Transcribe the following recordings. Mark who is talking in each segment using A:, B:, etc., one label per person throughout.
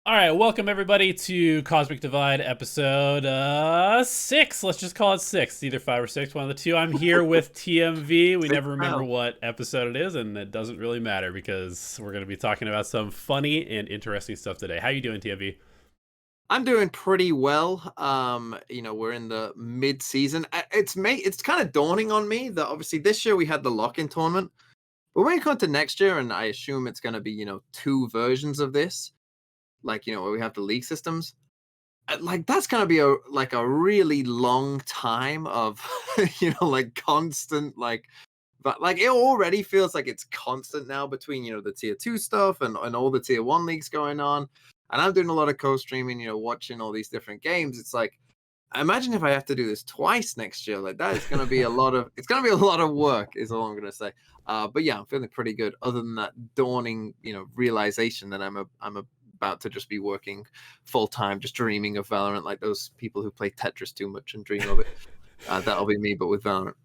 A: All right, welcome everybody to Cosmic Divide episode 6. Let's just call it 6. It's either 5 or 6, one of the two. I'm here with TMV. We
B: Six
A: never remember
B: now.
A: what episode it is, and it doesn't really matter because we're going to be talking about some funny and interesting stuff today. How you doing, TMV?
B: I'm doing pretty well. We're in the mid-season. It's kind of dawning on me that obviously this year we had the lock-in tournament, but when we come to next year, and I assume it's going to be two versions of this, like where we have the league systems. Like that's going to be a really long time of like constant but like it already feels like it's constant now between the tier 2 stuff and all the tier 1 leagues going on. And I'm doing a lot of co-streaming, watching all these different games. It's like, imagine if I have to do this twice next year. Like that is going to be it's going to be a lot of work is all I'm going to say. But yeah, I'm feeling pretty good other than that dawning, realization that I'm about to just be working full time, just dreaming of Valorant, like those people who play Tetris too much and dream of it. That'll be me, but with Valorant.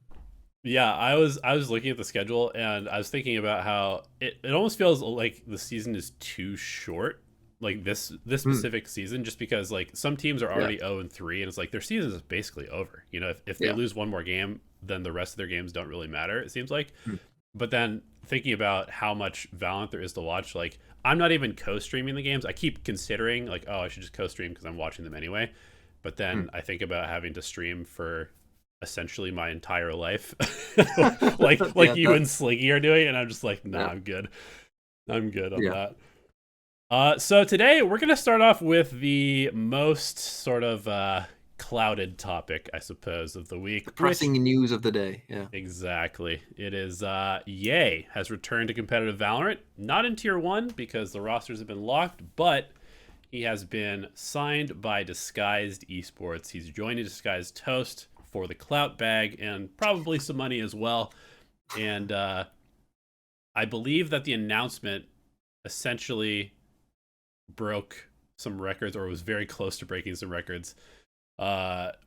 A: Yeah, I was looking at the schedule and I was thinking about how it almost feels like the season is too short. Like this
B: Hmm.
A: specific season, just because like some teams are
B: Yeah,
A: already 0-3, and it's like their season is basically over. If they
B: yeah.
A: lose one more game, then the rest of their games don't really matter, it seems like.
B: Hmm.
A: But then thinking about how much Valorant there is to watch, like I'm not even co-streaming the games. I keep considering like, oh, I should just co-stream because I'm watching them anyway. But
B: Hmm.
A: then I think about having to stream for essentially my entire life, like
B: Yeah,
A: you
B: that,
A: and Sliggy are doing, and I'm just like, nah,
B: yeah,
A: I'm good. I'm good on
B: yeah.
A: that. So today we're gonna start off with the most sort of clouded topic, I suppose, of the week,
B: The
A: which
B: pressing news of the day. Yeah.
A: exactly it is. Yay has returned to competitive Valorant, not in Tier One because the rosters have been locked, but he has been signed by Disguised Esports. He's joining Disguised Toast for the clout bag and probably some money as well. And I believe that the announcement essentially broke some records or was very close to breaking some records.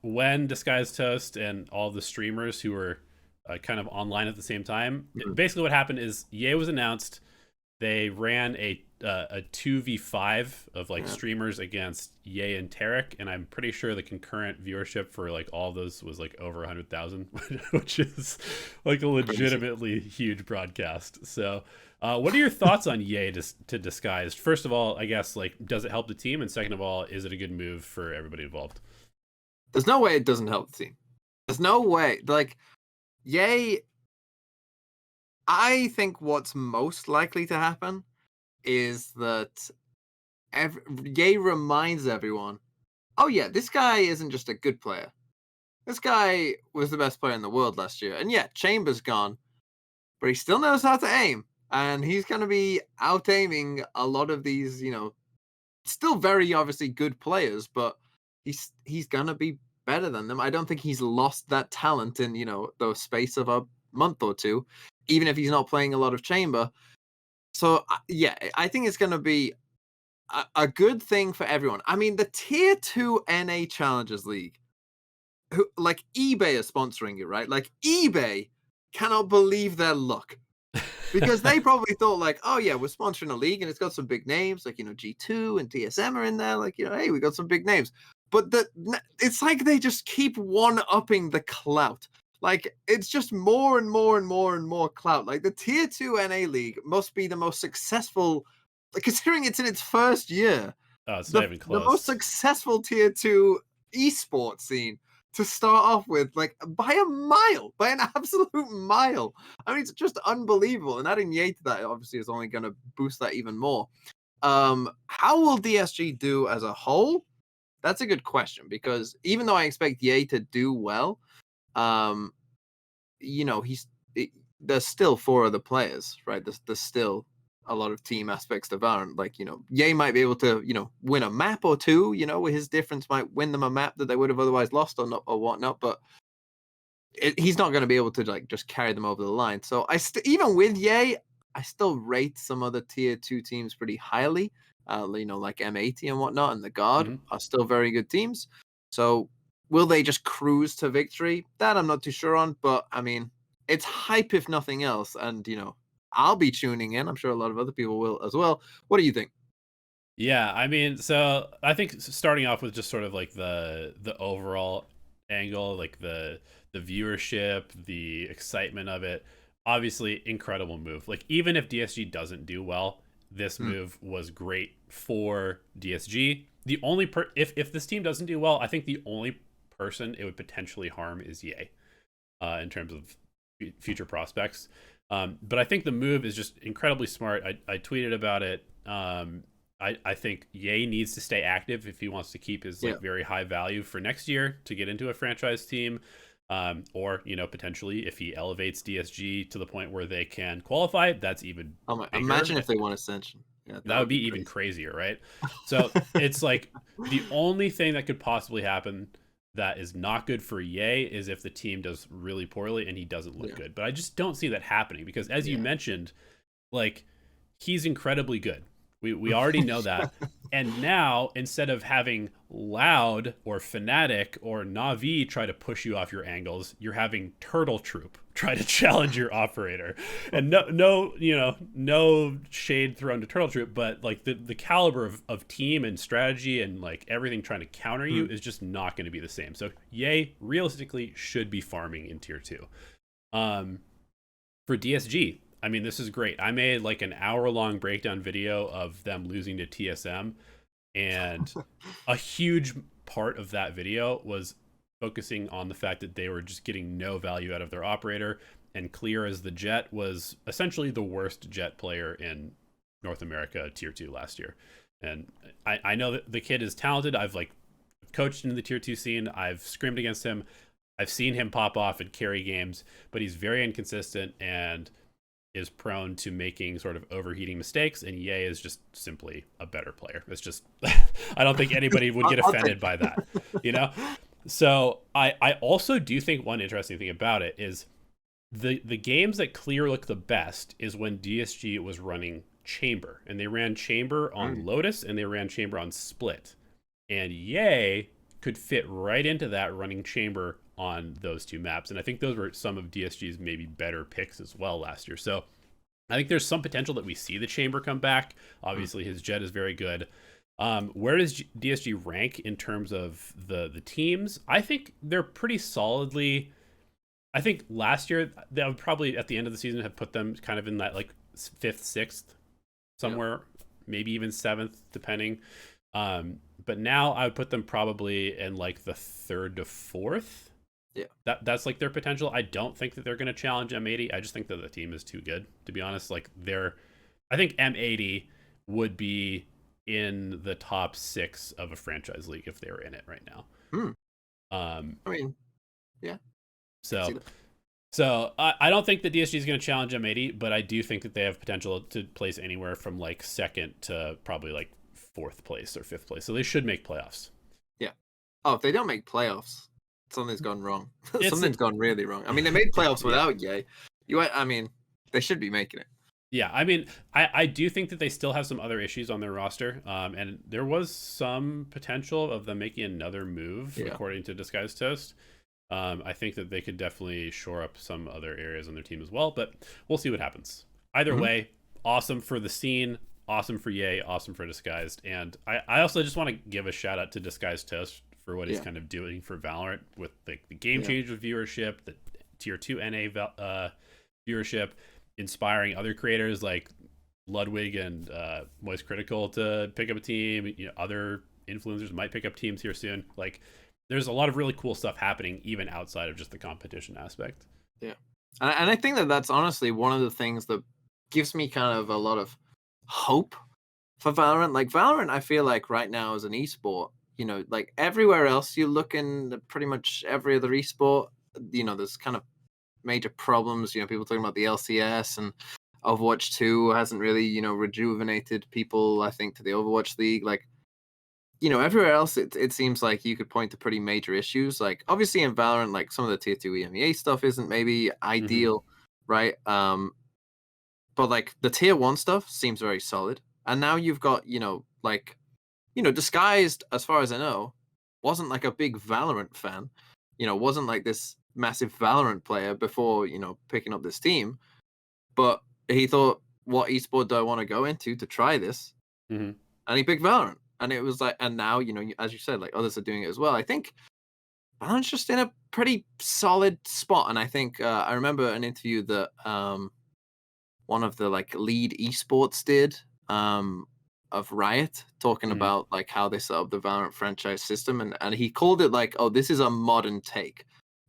A: When Disguised Toast and all the streamers who were kind of online at the same time,
B: Mhm.
A: basically what happened is Ye was announced. They ran a 2v5 of like
B: Yeah.
A: streamers against Ye and Tarek, and I'm pretty sure the concurrent viewership for like all of those was like over 100,000, which is like a
B: Crazy.
A: legitimately huge broadcast. So what are your thoughts on Ye to Disguised? First of all, I guess like does it help the team, and second of all, is it a good move for everybody involved?
B: There's no way it doesn't help the team. There's no way. Like, yay. I think what's most likely to happen is that Yay reminds everyone, oh yeah, this guy isn't just a good player. This guy was the best player in the world last year. And yeah, Chamber's gone, but he still knows how to aim. And he's going to be out aiming a lot of these, still very obviously good players, but he's going to be better than them. I don't think he's lost that talent in, the space of a month or two, even if he's not playing a lot of Chamber. So, yeah, I think it's going to be a good thing for everyone. I mean, the tier 2 NA Challengers League, who like eBay is sponsoring it, right? Like eBay cannot believe their luck because they probably thought like, oh yeah, we're sponsoring a league and it's got some big names like G2 and TSM are in there. Like hey, we got some big names. But it's like they just keep one upping the clout. Like it's just more and more and more and more clout. Like the tier 2 NA league must be the most successful, like, considering it's in its first year,
A: Oh, it's not
B: the
A: even
B: the most
A: close.
B: successful tier 2 esports scene to start off with, like by a mile, by an absolute mile. I mean, it's just unbelievable. And adding Ye to that obviously is only going to boost that even more. How will DSG do as a whole? That's a good question because even though I expect Ye to do well, um, he's it, there's still four other players, right? There's still a lot of team aspects to Valorant. Like, Ye might be able to, win a map or two, where his difference might win them a map that they would have otherwise lost or not or whatnot. But he's not going to be able to like just carry them over the line. So even with Ye, I still rate some other tier 2 teams pretty highly. Like M80 and whatnot, and the Guard
A: Hmm.
B: are still very good teams. So will they just cruise to victory? That I'm not too sure on, but I mean, it's hype if nothing else. And I'll be tuning in. I'm sure a lot of other people will as well. What do you think?
A: Yeah, I mean, so I think starting off with just sort of like the overall angle, like the viewership, the excitement of it. Obviously, incredible move. Like even if DSG doesn't do well, this
B: Mm,
A: move was great for DSG. The only if this team doesn't do well, I think the only person it would potentially harm is Ye, in terms of future prospects. But I think the move is just incredibly smart. I tweeted about it. I think Ye needs to stay active if he wants to keep his
B: yeah.
A: like very high value for next year to get into a franchise team. Or potentially if he elevates DSG to the point where they can qualify, that's even
B: Imagine
A: bigger.
B: if they won Ascension. Yeah, that
A: That would
B: would be
A: be even
B: crazy.
A: crazier, right? So it's like the only thing that could possibly happen that is not good for Ye is if the team does really poorly and he doesn't look
B: Yeah,
A: good. But I just don't see that happening because, as you
B: yeah.
A: mentioned, like he's incredibly good. We already know that. And now, instead of having Loud or Fnatic or Navi try to push you off your angles, you're having Turtle Troop try to challenge your operator. And no shade thrown to Turtle Troop, but like the caliber of team and strategy and like everything trying to counter you
B: Mm,
A: is just not going to be the same. So Ye realistically should be farming in tier two. Um, for DSG, I mean, this is great. I made like an hour-long breakdown video of them losing to TSM, and a huge part of that video was focusing on the fact that they were just getting no value out of their operator. And Clear as the Jet was essentially the worst Jet player in North America tier two last year. And I know that the kid is talented. I've like coached in the tier two scene. I've scrimmed against him. I've seen him pop off and carry games, but he's very inconsistent and is prone to making sort of overheating mistakes. And Ye is just simply a better player. It's just, I don't think anybody would get
B: I'll take
A: offended by that, you know? So I also do think one interesting thing about it is the games that clear look the best is when DSG was running Chamber, and they ran Chamber on
B: Mm,
A: Lotus and they ran Chamber on Split. And Ye could fit right into that running Chamber on those two maps. And I think those were some of DSG's maybe better picks as well last year. So I think there's some potential that we see the Chamber come back.
B: mm.
A: Obviously, his Jet is very good. Where does DSG rank in terms of the teams? I think they're pretty solidly. I think last year that would probably at the end of the season have put them kind of in that like fifth, sixth,
B: Yeah,
A: somewhere, maybe even seventh, depending. But now I would put them probably in like the third to fourth.
B: yeah.
A: That's like their potential. I don't think that they're going to challenge M80. I just think that the team is too good, to be honest. Like I think M80 would be in the top six of a franchise league if they were in it right now.
B: Mm.
A: Um,
B: I mean, yeah, I can see
A: so
B: that.
A: I don't think that DSG is going to challenge M80, but I do think that they have potential to place anywhere from like second to probably like fourth place or fifth place. So they should make playoffs.
B: Yeah. Oh, if they don't make playoffs, something's gone wrong.
A: It's
B: Something's gone really wrong. I mean, they made playoffs
A: yeah.
B: without Ye. I mean, they should be making it.
A: Yeah, I mean, I do think that they still have some other issues on their roster, and there was some potential of them making another move,
B: Yeah.
A: according to Disguised Toast. I think that they could definitely shore up some other areas on their team as well, but we'll see what happens. Either
B: Mhm.
A: way, awesome for the scene, awesome for Ye, awesome for Disguised, and I also just want to give a shout out to Disguised Toast for what he's
B: Yeah.
A: kind of doing for Valorant with the game
B: Yeah.
A: change with viewership, the tier two NA viewership, inspiring other creators like Ludwig and Moist Critical to pick up a team. Other influencers might pick up teams here soon. Like, there's a lot of really cool stuff happening even outside of just the competition aspect.
B: Yeah. And I think that that's honestly one of the things that gives me kind of a lot of hope for Valorant. Like Valorant, I feel like right now as an esport, like everywhere else you look in pretty much every other esport, there's kind of major problems. People talking about the LCS and Overwatch 2 hasn't really, rejuvenated people, I think, to the Overwatch League. Like, everywhere else, it seems like you could point to pretty major issues. Like, obviously in Valorant, like some of the tier 2 EMEA stuff isn't maybe
A: Mm-hmm.
B: ideal, right? But like the tier 1 stuff seems very solid. And now you've got, like, Disguised, as far as I know, wasn't like a big Valorant fan, wasn't like this massive Valorant player before, picking up this team. But he thought, what esport do I want to go into to try this?
A: Mm-hmm.
B: and he picked Valorant, and it was like, and now as you said, like others are doing it as well. I think Valorant's just in a pretty solid spot, and I think I remember an interview that one of the like lead esports did of Riot talking
A: Hmm.
B: about like how they set up the Valorant franchise system, and he called it like, oh, this is a modern take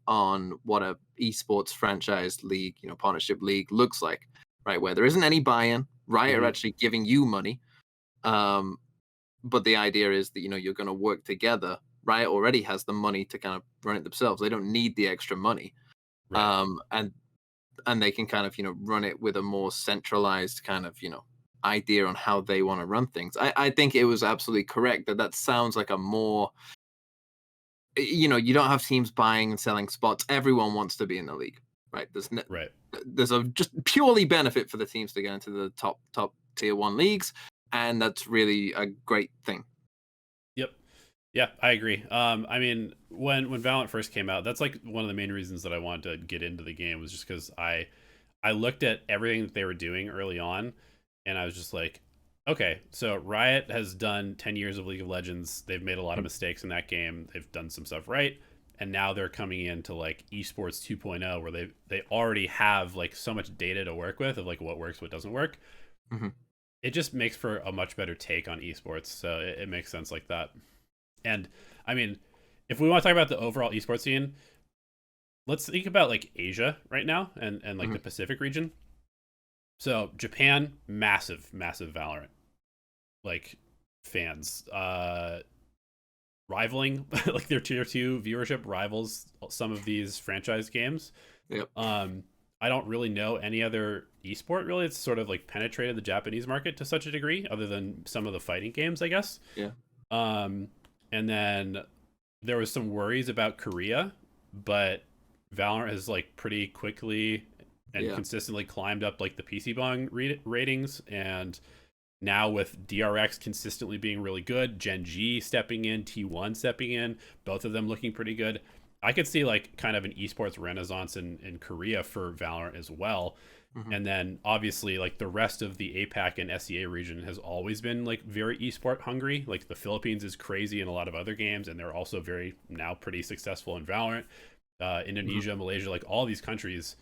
B: on what a esports franchise league, partnership league looks like, right? Where there isn't any buy-in. Riot are
A: Hmm.
B: actually giving you money, um, but the idea is that you're going to work together. Riot already has the money to kind of run it themselves. They don't need the extra money,
A: Right.
B: and they can kind of run it with a more centralized kind of idea on how they want to run things. I think it was absolutely correct that sounds like a more you don't have teams buying and selling spots. Everyone wants to be in the league, right?
A: Right.
B: There's a just purely benefit for the teams to get into the top tier one leagues, and that's really a great thing.
A: Yep. Yeah, I agree. I mean, when Valorant first came out, that's like one of the main reasons that I wanted to get into the game was just because I looked at everything that they were doing early on, and I was just like, okay, so Riot has done 10 years of League of Legends. They've made a lot of mistakes in that game. They've done some stuff right, and now they're coming into like esports 2.0 where they already have like so much data to work with of like what works, what doesn't work.
B: Mm-hmm.
A: It just makes for a much better take on esports, so it makes sense like that. And I mean, if we want to talk about the overall esports scene, let's think about like Asia right now and like
B: Mm-hmm.
A: the Pacific region. So Japan, massive Valorant like fans, rivaling like their tier two viewership rivals some of these franchise games.
B: Yep.
A: I don't really know any other esport really. It's sort of like penetrated the Japanese market to such a degree, other than some of the fighting games, I guess.
B: Yeah.
A: Um, and then there was some worries about Korea, but Valorant has like pretty quickly and
B: Yeah.
A: consistently climbed up like the PC Bang ratings, and now with DRX consistently being really good, Gen G stepping in, T1 stepping in, both of them looking pretty good. I could see like kind of an esports renaissance in Korea for Valorant as well.
B: Mm-hmm.
A: And then obviously like the rest of the APAC and SEA region has always been like very esport hungry. Like the Philippines is crazy in a lot of other games, and they're also very now pretty successful in Valorant.
B: Mm-hmm.
A: Indonesia, Malaysia, like all these countries,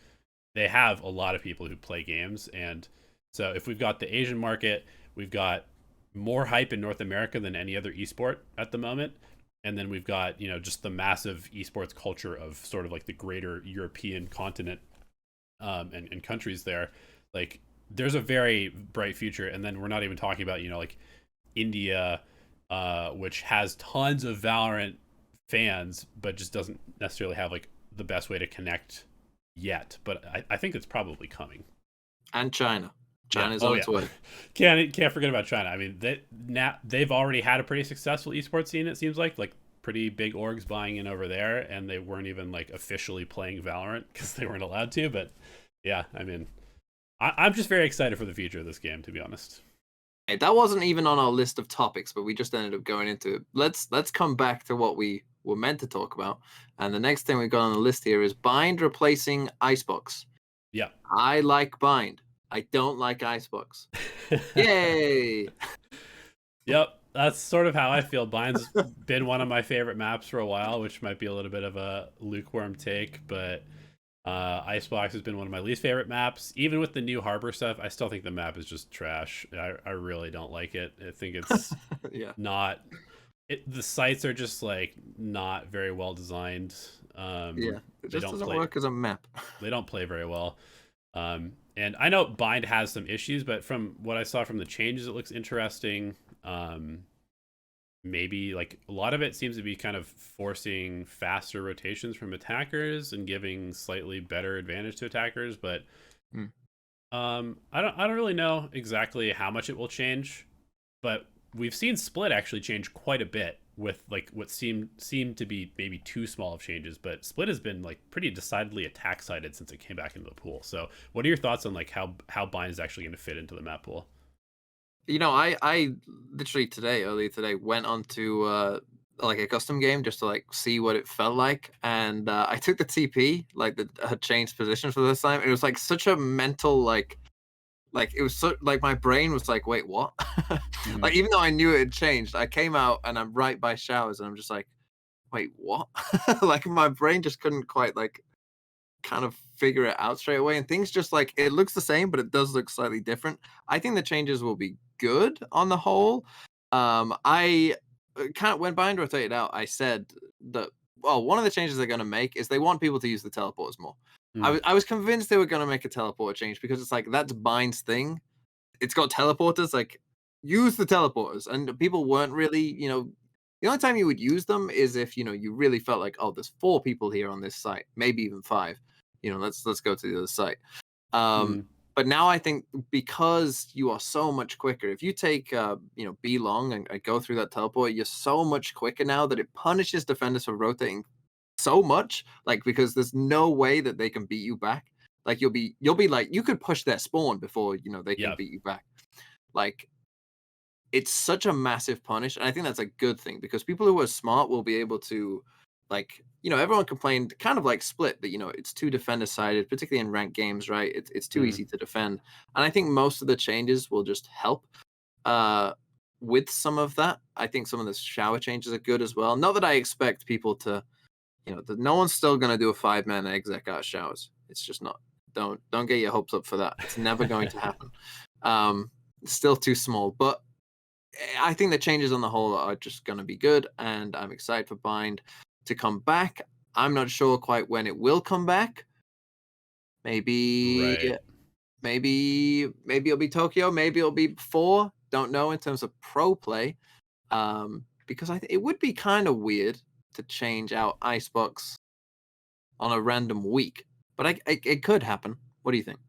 A: they have a lot of people who play games. And so if we've got the Asian market, we've got more hype in North America than any other esport at the moment. And then we've got, just the massive esports culture of sort of like the greater European continent, and countries there. Like there's a very bright future. And then we're not even talking about, like India, which has tons of Valorant fans, but just doesn't necessarily have like the best way to connect yet. But I think it's probably coming.
B: And China.
A: Yeah.
B: China's
A: Oh
B: on
A: yeah.
B: its way.
A: Can't forget about China. I mean, they've already had a pretty successful esports scene. It seems like pretty big orgs buying in over there, and they weren't even like officially playing Valorant because they weren't allowed to. But yeah, I mean, I'm just very excited for the future of this game, to be honest.
B: Hey, that wasn't even on our list of topics, but we just ended up going into it. Let's come back to what we were meant to talk about. And the next thing we got on the list here is Bind replacing Icebox.
A: Yeah.
B: I like Bind. I don't like Icebox. Yay!
A: Yep, that's sort of how I feel. Bind's been one of my favorite maps for a while, which might be a little bit of a lukewarm take, but Icebox has been one of my least favorite maps. Even with the new harbor stuff, I still think the map is just trash. I really don't like it. I think it's
B: Yeah.
A: not. The sites are just like not very well designed.
B: Yeah. It
A: They
B: just
A: don't
B: doesn't
A: play.
B: work as a map.
A: They don't play very well. And I know Bind has some issues, but from what I saw from the changes, it looks interesting. Maybe like a lot of it seems to be kind of forcing faster rotations from attackers and giving slightly better advantage to attackers, but
B: Hmm.
A: I don't really know exactly how much it will change, but we've seen Split actually change quite a bit with like what seemed to be maybe too small of changes, but Split has been like pretty decidedly attack sided since it came back into the pool. So what are your thoughts on like how Bind is actually going to fit into the map pool?
B: I literally earlier today, went onto like a custom game just to like see what it felt like, and I took the TP like that had changed position for this time. It was like such a mental like Like it was so like my brain was like, wait, what?
A: Mhm.
B: Like even though I knew it had changed, I came out and I'm right by showers and I'm just like, wait, what? Like my brain just couldn't quite like kind of figure it out straight away. And things just like it looks the same, but it does look slightly different. I think the changes will be good on the whole. I kind of when Bind rotated out, I said that well, one of the changes they're going to make is they want people to use the teleporters more.
A: Mm.
B: I was convinced they were going to make a teleporter change because it's like that's Bind's thing. It's got teleporters, like use the teleporters, and people weren't really, the only time you would use them is if you really felt like, oh, there's 4 people here on this site, maybe even 5. Let's go to the other site. Um,
A: Mhm.
B: but now I think because you are so much quicker, if you take B long and go through that teleport, you're so much quicker now that it punishes defenders for rotating so much, like because there's no way that they can beat you back. Like you'll be like you could push their spawn before they can
A: Yeah.
B: beat you back. Like it's such a massive punish, and I think that's a good thing because people who are smart will be able to, like, everyone complained kind of like Split that it's too defender sided, particularly in ranked games, right? It's too
A: Mm.
B: easy to defend, and I think most of the changes will just help. Uh, with some of that, I think some of the shower changes are good as well. Not that I expect people to, no one's still gonna do a 5-man exec out of showers. It's just not. Don't get your hopes up for that. It's never going to happen. It's still too small, but I think the changes on the whole are just going to be good, and I'm excited for Bind to come back. I'm not sure quite when it will come back. Maybe,
A: Right.
B: maybe it'll be Tokyo. Maybe it'll be before. Don't know in terms of pro play. Because it would be kind of weird to change out Icebox on a random week, but it could happen. What do you think?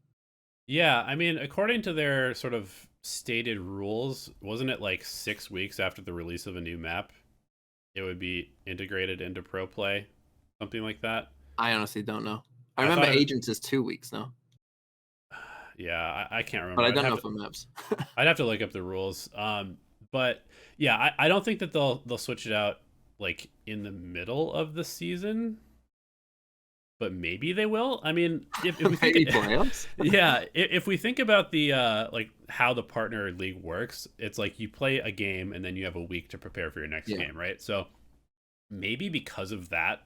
A: Yeah, I mean, according to their sort of stated rules, wasn't it like 6 weeks after the release of a new map, it would be integrated into pro play, something like that?
B: I honestly don't know. I
A: I
B: remember
A: thought it.
B: Agents is 2 weeks now,
A: Yeah, I can't
B: but
A: remember.
B: I don't know for maps.
A: I'd have to look up the rules. But yeah, I don't think that they'll switch it out like in the middle of the season, but maybe they will. I mean, if we think,
B: Maybe playoffs.
A: yeah, if we think about the like how the partner league works, it's like you play a game and then you have a week to prepare for your next
B: Yeah.
A: game, right? So maybe because of that,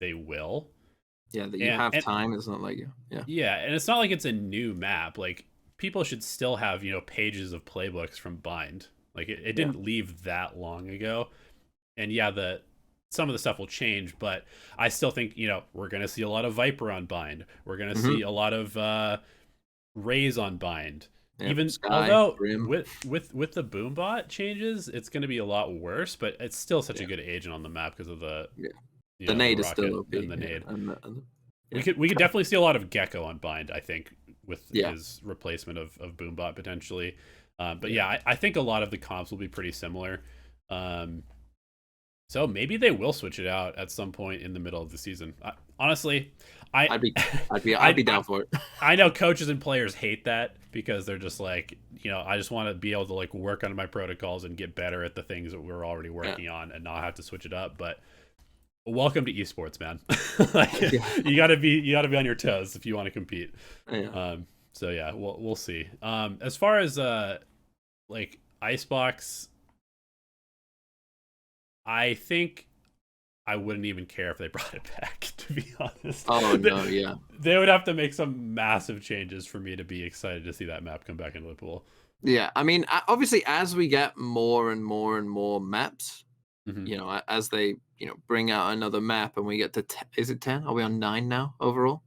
A: they will.
B: Yeah, that you have
A: And
B: time. It's not like you. Yeah.
A: yeah, and it's not like it's a new map. Like people should still have pages of playbooks from Bind. Like it
B: Yeah.
A: didn't leave that long ago, and yeah, the some of the stuff will change, but I still think we're gonna see a lot of Viper on Bind. We're gonna
B: Hmm.
A: see a lot of Rays on Bind.
B: Yep.
A: Even
B: Sky,
A: although
B: Grim.
A: with the Boombot changes, it's gonna be a lot worse, but it's still such a
B: Yeah.
A: good agent on the map because of the
B: Yeah.
A: you
B: The
A: know the
B: nade is still
A: rocket and
B: OP.
A: the
B: Yeah.
A: nade.
B: Yeah.
A: We could definitely see a lot of Gekko on Bind, I think, with
B: Yeah.
A: his replacement of Boombot potentially. But
B: Yeah.
A: yeah, I think a lot of the comps will be pretty similar. Um, so maybe they will switch it out at some point in the middle of the season. Honestly, I
B: I'd be. I'd
A: I,
B: be down for it.
A: I know coaches and players hate that because they're just like, I just want to be able to like work on my protocols and get better at the things that we're already
B: Yeah.
A: working on and not have to switch it up. But welcome to esports, man. Like
B: Yeah.
A: you gotta be on your toes if you want to compete.
B: Yeah.
A: So yeah, we'll see. As far as like Icebox, I think I wouldn't even care if they brought it back, to be honest.
B: Oh no. Yeah.
A: They would have to make some massive changes for me to be excited to see that map come back into the pool.
B: Yeah. I mean, obviously, as we get more and more and more maps,
A: Hmm.
B: as they bring out another map and we get to is it 10? Are we on 9 now overall?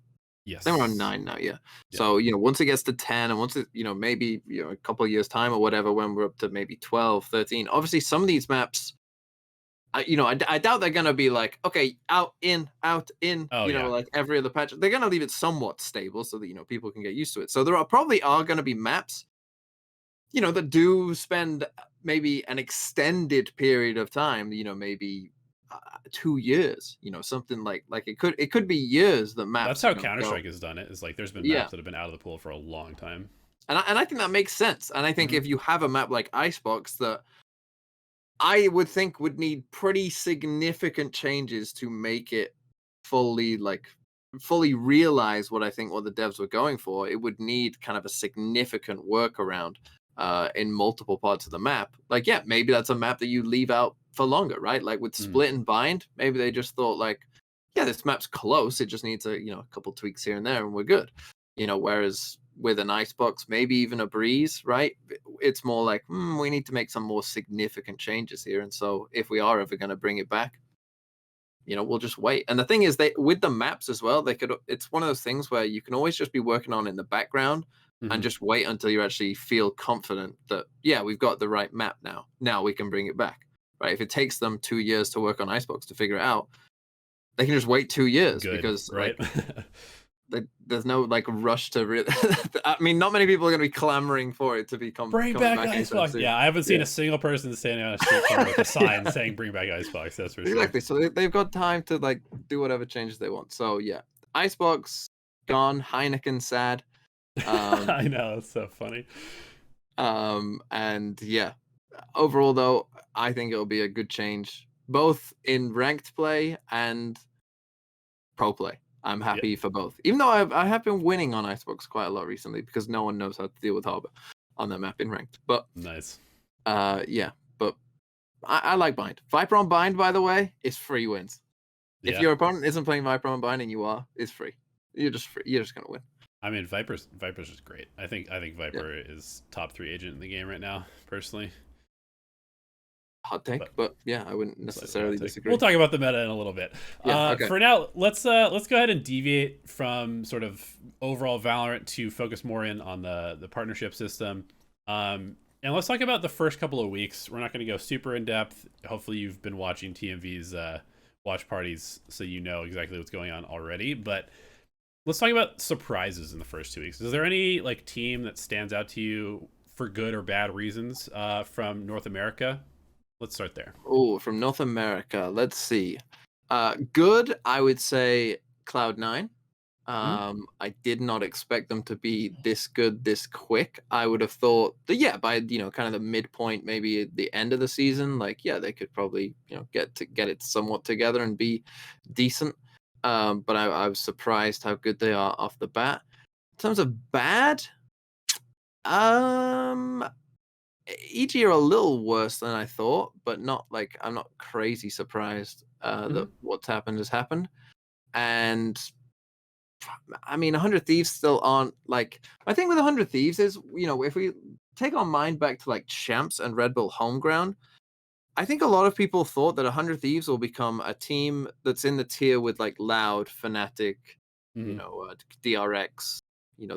B: I think we're on
A: Yes.
B: 9 now, yeah.
A: Yeah.
B: So, once it gets to 10 and once it, maybe, a couple of years time or whatever, when we're up to maybe 12, 13, obviously some of these maps, I doubt they're going to be like, okay, out, in,
A: Oh yeah.
B: like every other patch. They're going to leave it somewhat stable so that, people can get used to it. So there are probably going to be maps, that do spend maybe an extended period of time, maybe 2 years, something like it could be years that
A: That's
B: maps,
A: how Counter
B: go.
A: Strike has done it. Is like there's been
B: Yeah.
A: maps that have been out of the pool for a long time.
B: And I think that makes sense. And I think
A: Hmm.
B: if you have a map like Icebox that I would think would need pretty significant changes to make it fully like fully realize what I think what the devs were going for, it would need kind of a significant workaround in multiple parts of the map. Like, yeah, maybe that's a map that you leave out for longer, right? Like with
A: Mm,
B: split and bind, maybe they just thought like, yeah, this map's close. It just needs a couple tweaks here and there, and we're good. Whereas with an icebox, maybe even a breeze, right? It's more like we need to make some more significant changes here, and so if we are ever going to bring it back, we'll just wait. And the thing is, they with the maps as well, they could. It's one of those things where you can always just be working on in the background and
A: mhm.
B: just wait until you actually feel confident that yeah, we've got the right map now. Now we can bring it back, right? If it takes them 2 years to work on Icebox to figure it out, they can just wait 2 years
A: Good,
B: because
A: right?
B: there's no like rush to. I mean, not many people are going to be clamoring for it to be
A: Bring
B: coming
A: back
B: back anytime
A: Icebox.
B: soon.
A: Yeah, I haven't seen
B: Yeah,
A: a single person standing on a street corner with a sign saying "Bring back Icebox." That's for sure.
B: exactly. So they've got time to like do whatever changes they want. So yeah, Icebox gone. Heineken sad. Um,
A: I know, it's so funny.
B: and yeah, overall though, I think it'll be a good change both in ranked play and pro play. I'm
A: Yeah,
B: happy for both, even though I have been winning on Icebox quite a lot recently because no one knows how to deal with Harbor on that map in ranked. But
A: nice.
B: yeah, but I like Bind. Viper on Bind, by the way, is free wins. If
A: Yeah,
B: your opponent isn't playing Viper on Bind and you are, it's free. You're just free. You're just gonna win.
A: I mean, Viper's just great. I think
B: Yeah,
A: Viper is top 3 agent in the game right now, personally.
B: hot take,
A: But
B: but yeah, I wouldn't
A: slightly hot
B: necessarily
A: take.
B: disagree.
A: We'll talk about the meta in a little bit.
B: Yeah. Okay.
A: For now, let's go ahead and deviate from sort of overall Valorant to focus more in on the partnership system. And let's talk about the first couple of weeks. We're not going to go super in depth. Hopefully, you've been watching TMV's watch parties, so you know exactly what's going on already. But let's talk about surprises in the first 2 weeks. Is there any like team that stands out to you for good or bad reasons from North America? Let's start there.
B: Oh, from North America, let's see. Good, I would say Cloud9.
A: Mhm.
B: I did not expect them to be this good this quick. I would have thought that yeah, by kind of the midpoint, maybe at the end of the season, like yeah, they could probably get it somewhat together and be decent. But I was surprised how good they are off the bat. In terms of bad, um, EG are a little worse than I thought, but not like I'm not crazy surprised that
A: Mhm.
B: what's happened has happened. And I mean, 100 Thieves still aren't like my thing with 100 Thieves is, if we take our mind back to like Champs and Red Bull Homeground, I think a lot of people thought that 100 Thieves will become a team that's in the tier with like Loud, Fnatic,
A: Mhm.
B: DRX,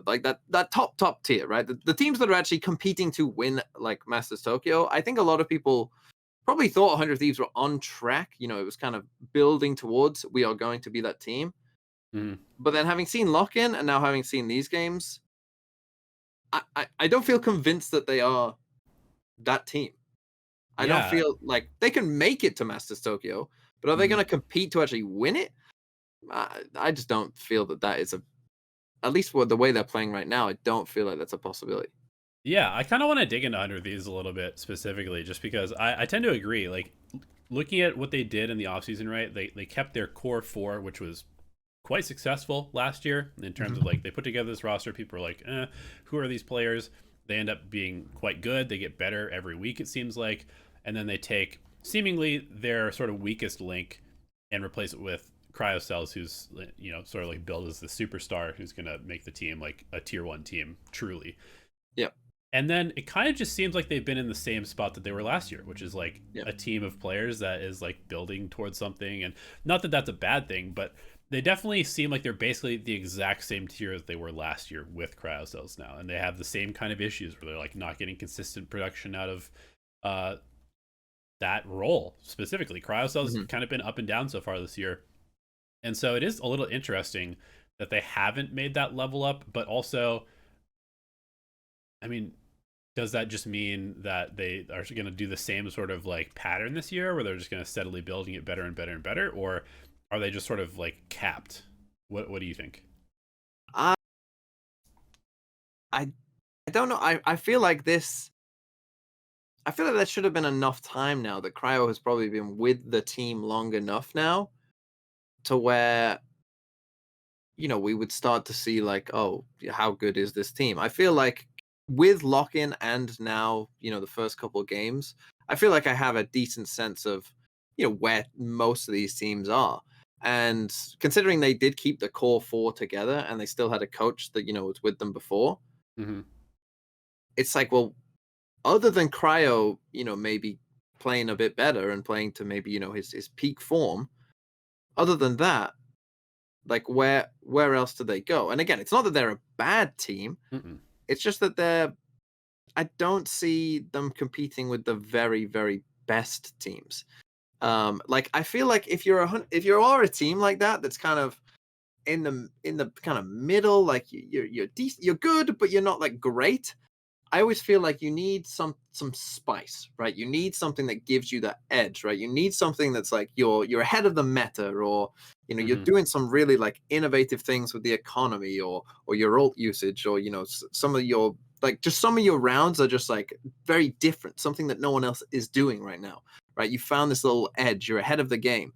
B: like that top tier, right? The teams that are actually competing to win like Masters Tokyo. I think a lot of people probably thought 100 Thieves were on track. It was kind of building towards we are going to be that team.
A: Mhm.
B: But then having seen Lock In and now having seen these games, I don't feel convinced that they are that team. I don't
A: Yeah.
B: feel like they can make it to Masters Tokyo, but are they
A: Mhm.
B: going to compete to actually win it? I just don't feel that is at least for the way they're playing right now. I don't feel like that's a possibility.
A: Yeah, I kind of want to dig into Under These a little bit specifically, just because I tend to agree. Like, looking at what they did in the offseason, right? They kept their core four, which was quite successful last year in terms of
B: Mhm.
A: like they put together this roster. People are like, who are these players? They end up being quite good. They get better every week, it seems like. And then they take seemingly their sort of weakest link and replace it with Cryocells, who's, sort of like billed as the superstar who's going to make the team like a tier 1 team, truly.
B: Yep.
A: And then it kind of just seems like they've been in the same spot that they were last year, which is like
B: Yep.
A: a team of players that is like building towards something. And not that that's a bad thing, but they definitely seem like they're basically the exact same tier as they were last year with Cryocells now. And they have the same kind of issues where they're like not getting consistent production out of uh, that role specifically. Cryocells
B: Mhm.
A: kind of been up and down so far this year. And so it is a little interesting that they haven't made that level up, but also, I mean, does that just mean that they are going to do the same sort of like pattern this year where they're just going to steadily building it better and better and better, or are they just sort of like capped? What do you think?
B: I I I don't know. I feel like this. I feel like there should have been enough time now that Cryo has probably been with the team long enough now to where we would start to see like, oh, how good is this team? I feel like with lock-in and now, the first couple of games, I feel like I have a decent sense of, where most of these teams are. And considering they did keep the core four together and they still had a coach that, was with them before,
A: Hmm.
B: it's like, well, other than Cryo, maybe playing a bit better and playing to maybe, his peak form, other than that, like where else do they go? And again, it's not that they're a bad team.
A: Mm-mm.
B: It's just that I don't see them competing with the very, very best teams. Like I feel like if you are a team like that, that's kind of in the kind of middle, like you're decent, you're good, but you're not like great. I always feel like you need some spice, right? You need something that gives you that edge, right? You need something that's like you're ahead of the meta, or you're
A: Hmm.
B: doing some really like innovative things with the economy, or your ult usage, or some of your like just some of your rounds are just like very different, something that no one else is doing right now, right? You found this little edge, you're ahead of the game.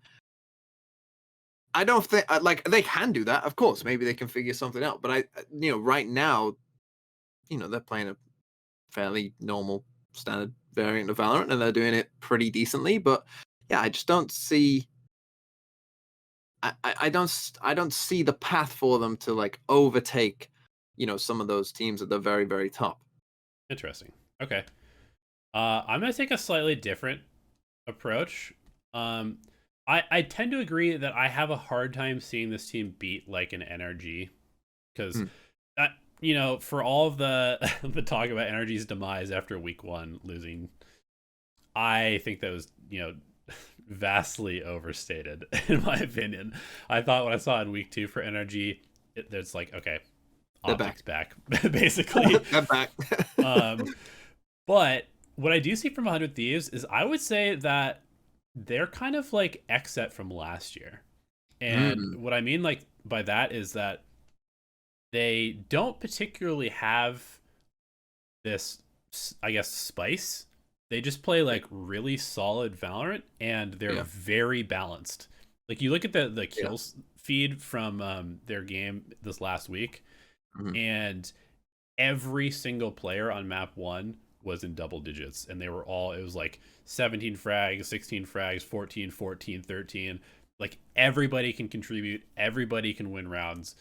B: I don't think like they can do that, of course. Maybe they can figure something out, but right now, they're playing a fairly normal standard variant of Valorant, and they're doing it pretty decently. But yeah, I just don't see. I don't see the path for them to like overtake, some of those teams at the very very top.
A: Interesting. Okay. I'm gonna take a slightly different approach. Um, I tend to agree that I have a hard time seeing this team beat like an NRG because
B: Mm.
A: that for all of the the talk about NRG's demise after week one losing, I think that was vastly overstated in my opinion. I thought what I saw in week two for NRG, it's like okay,
B: They're back.
A: optics back basically.
B: They're back.
A: um, but what I do see from 100 Thieves is I would say that they're kind of like Exet from last year. And
B: Mm.
A: what I mean like by that is that they don't particularly have this, I guess, spice. They just play like really solid Valorant and they're
B: Yeah.
A: very balanced. Like you look at the
B: Yeah.
A: kills feed from their game this last week,
B: Mhm.
A: and every single player on map one was in double digits, and they were all, it was like 17 frags, 16 frags, 14, 14, 13. Like everybody can contribute, everybody can win rounds.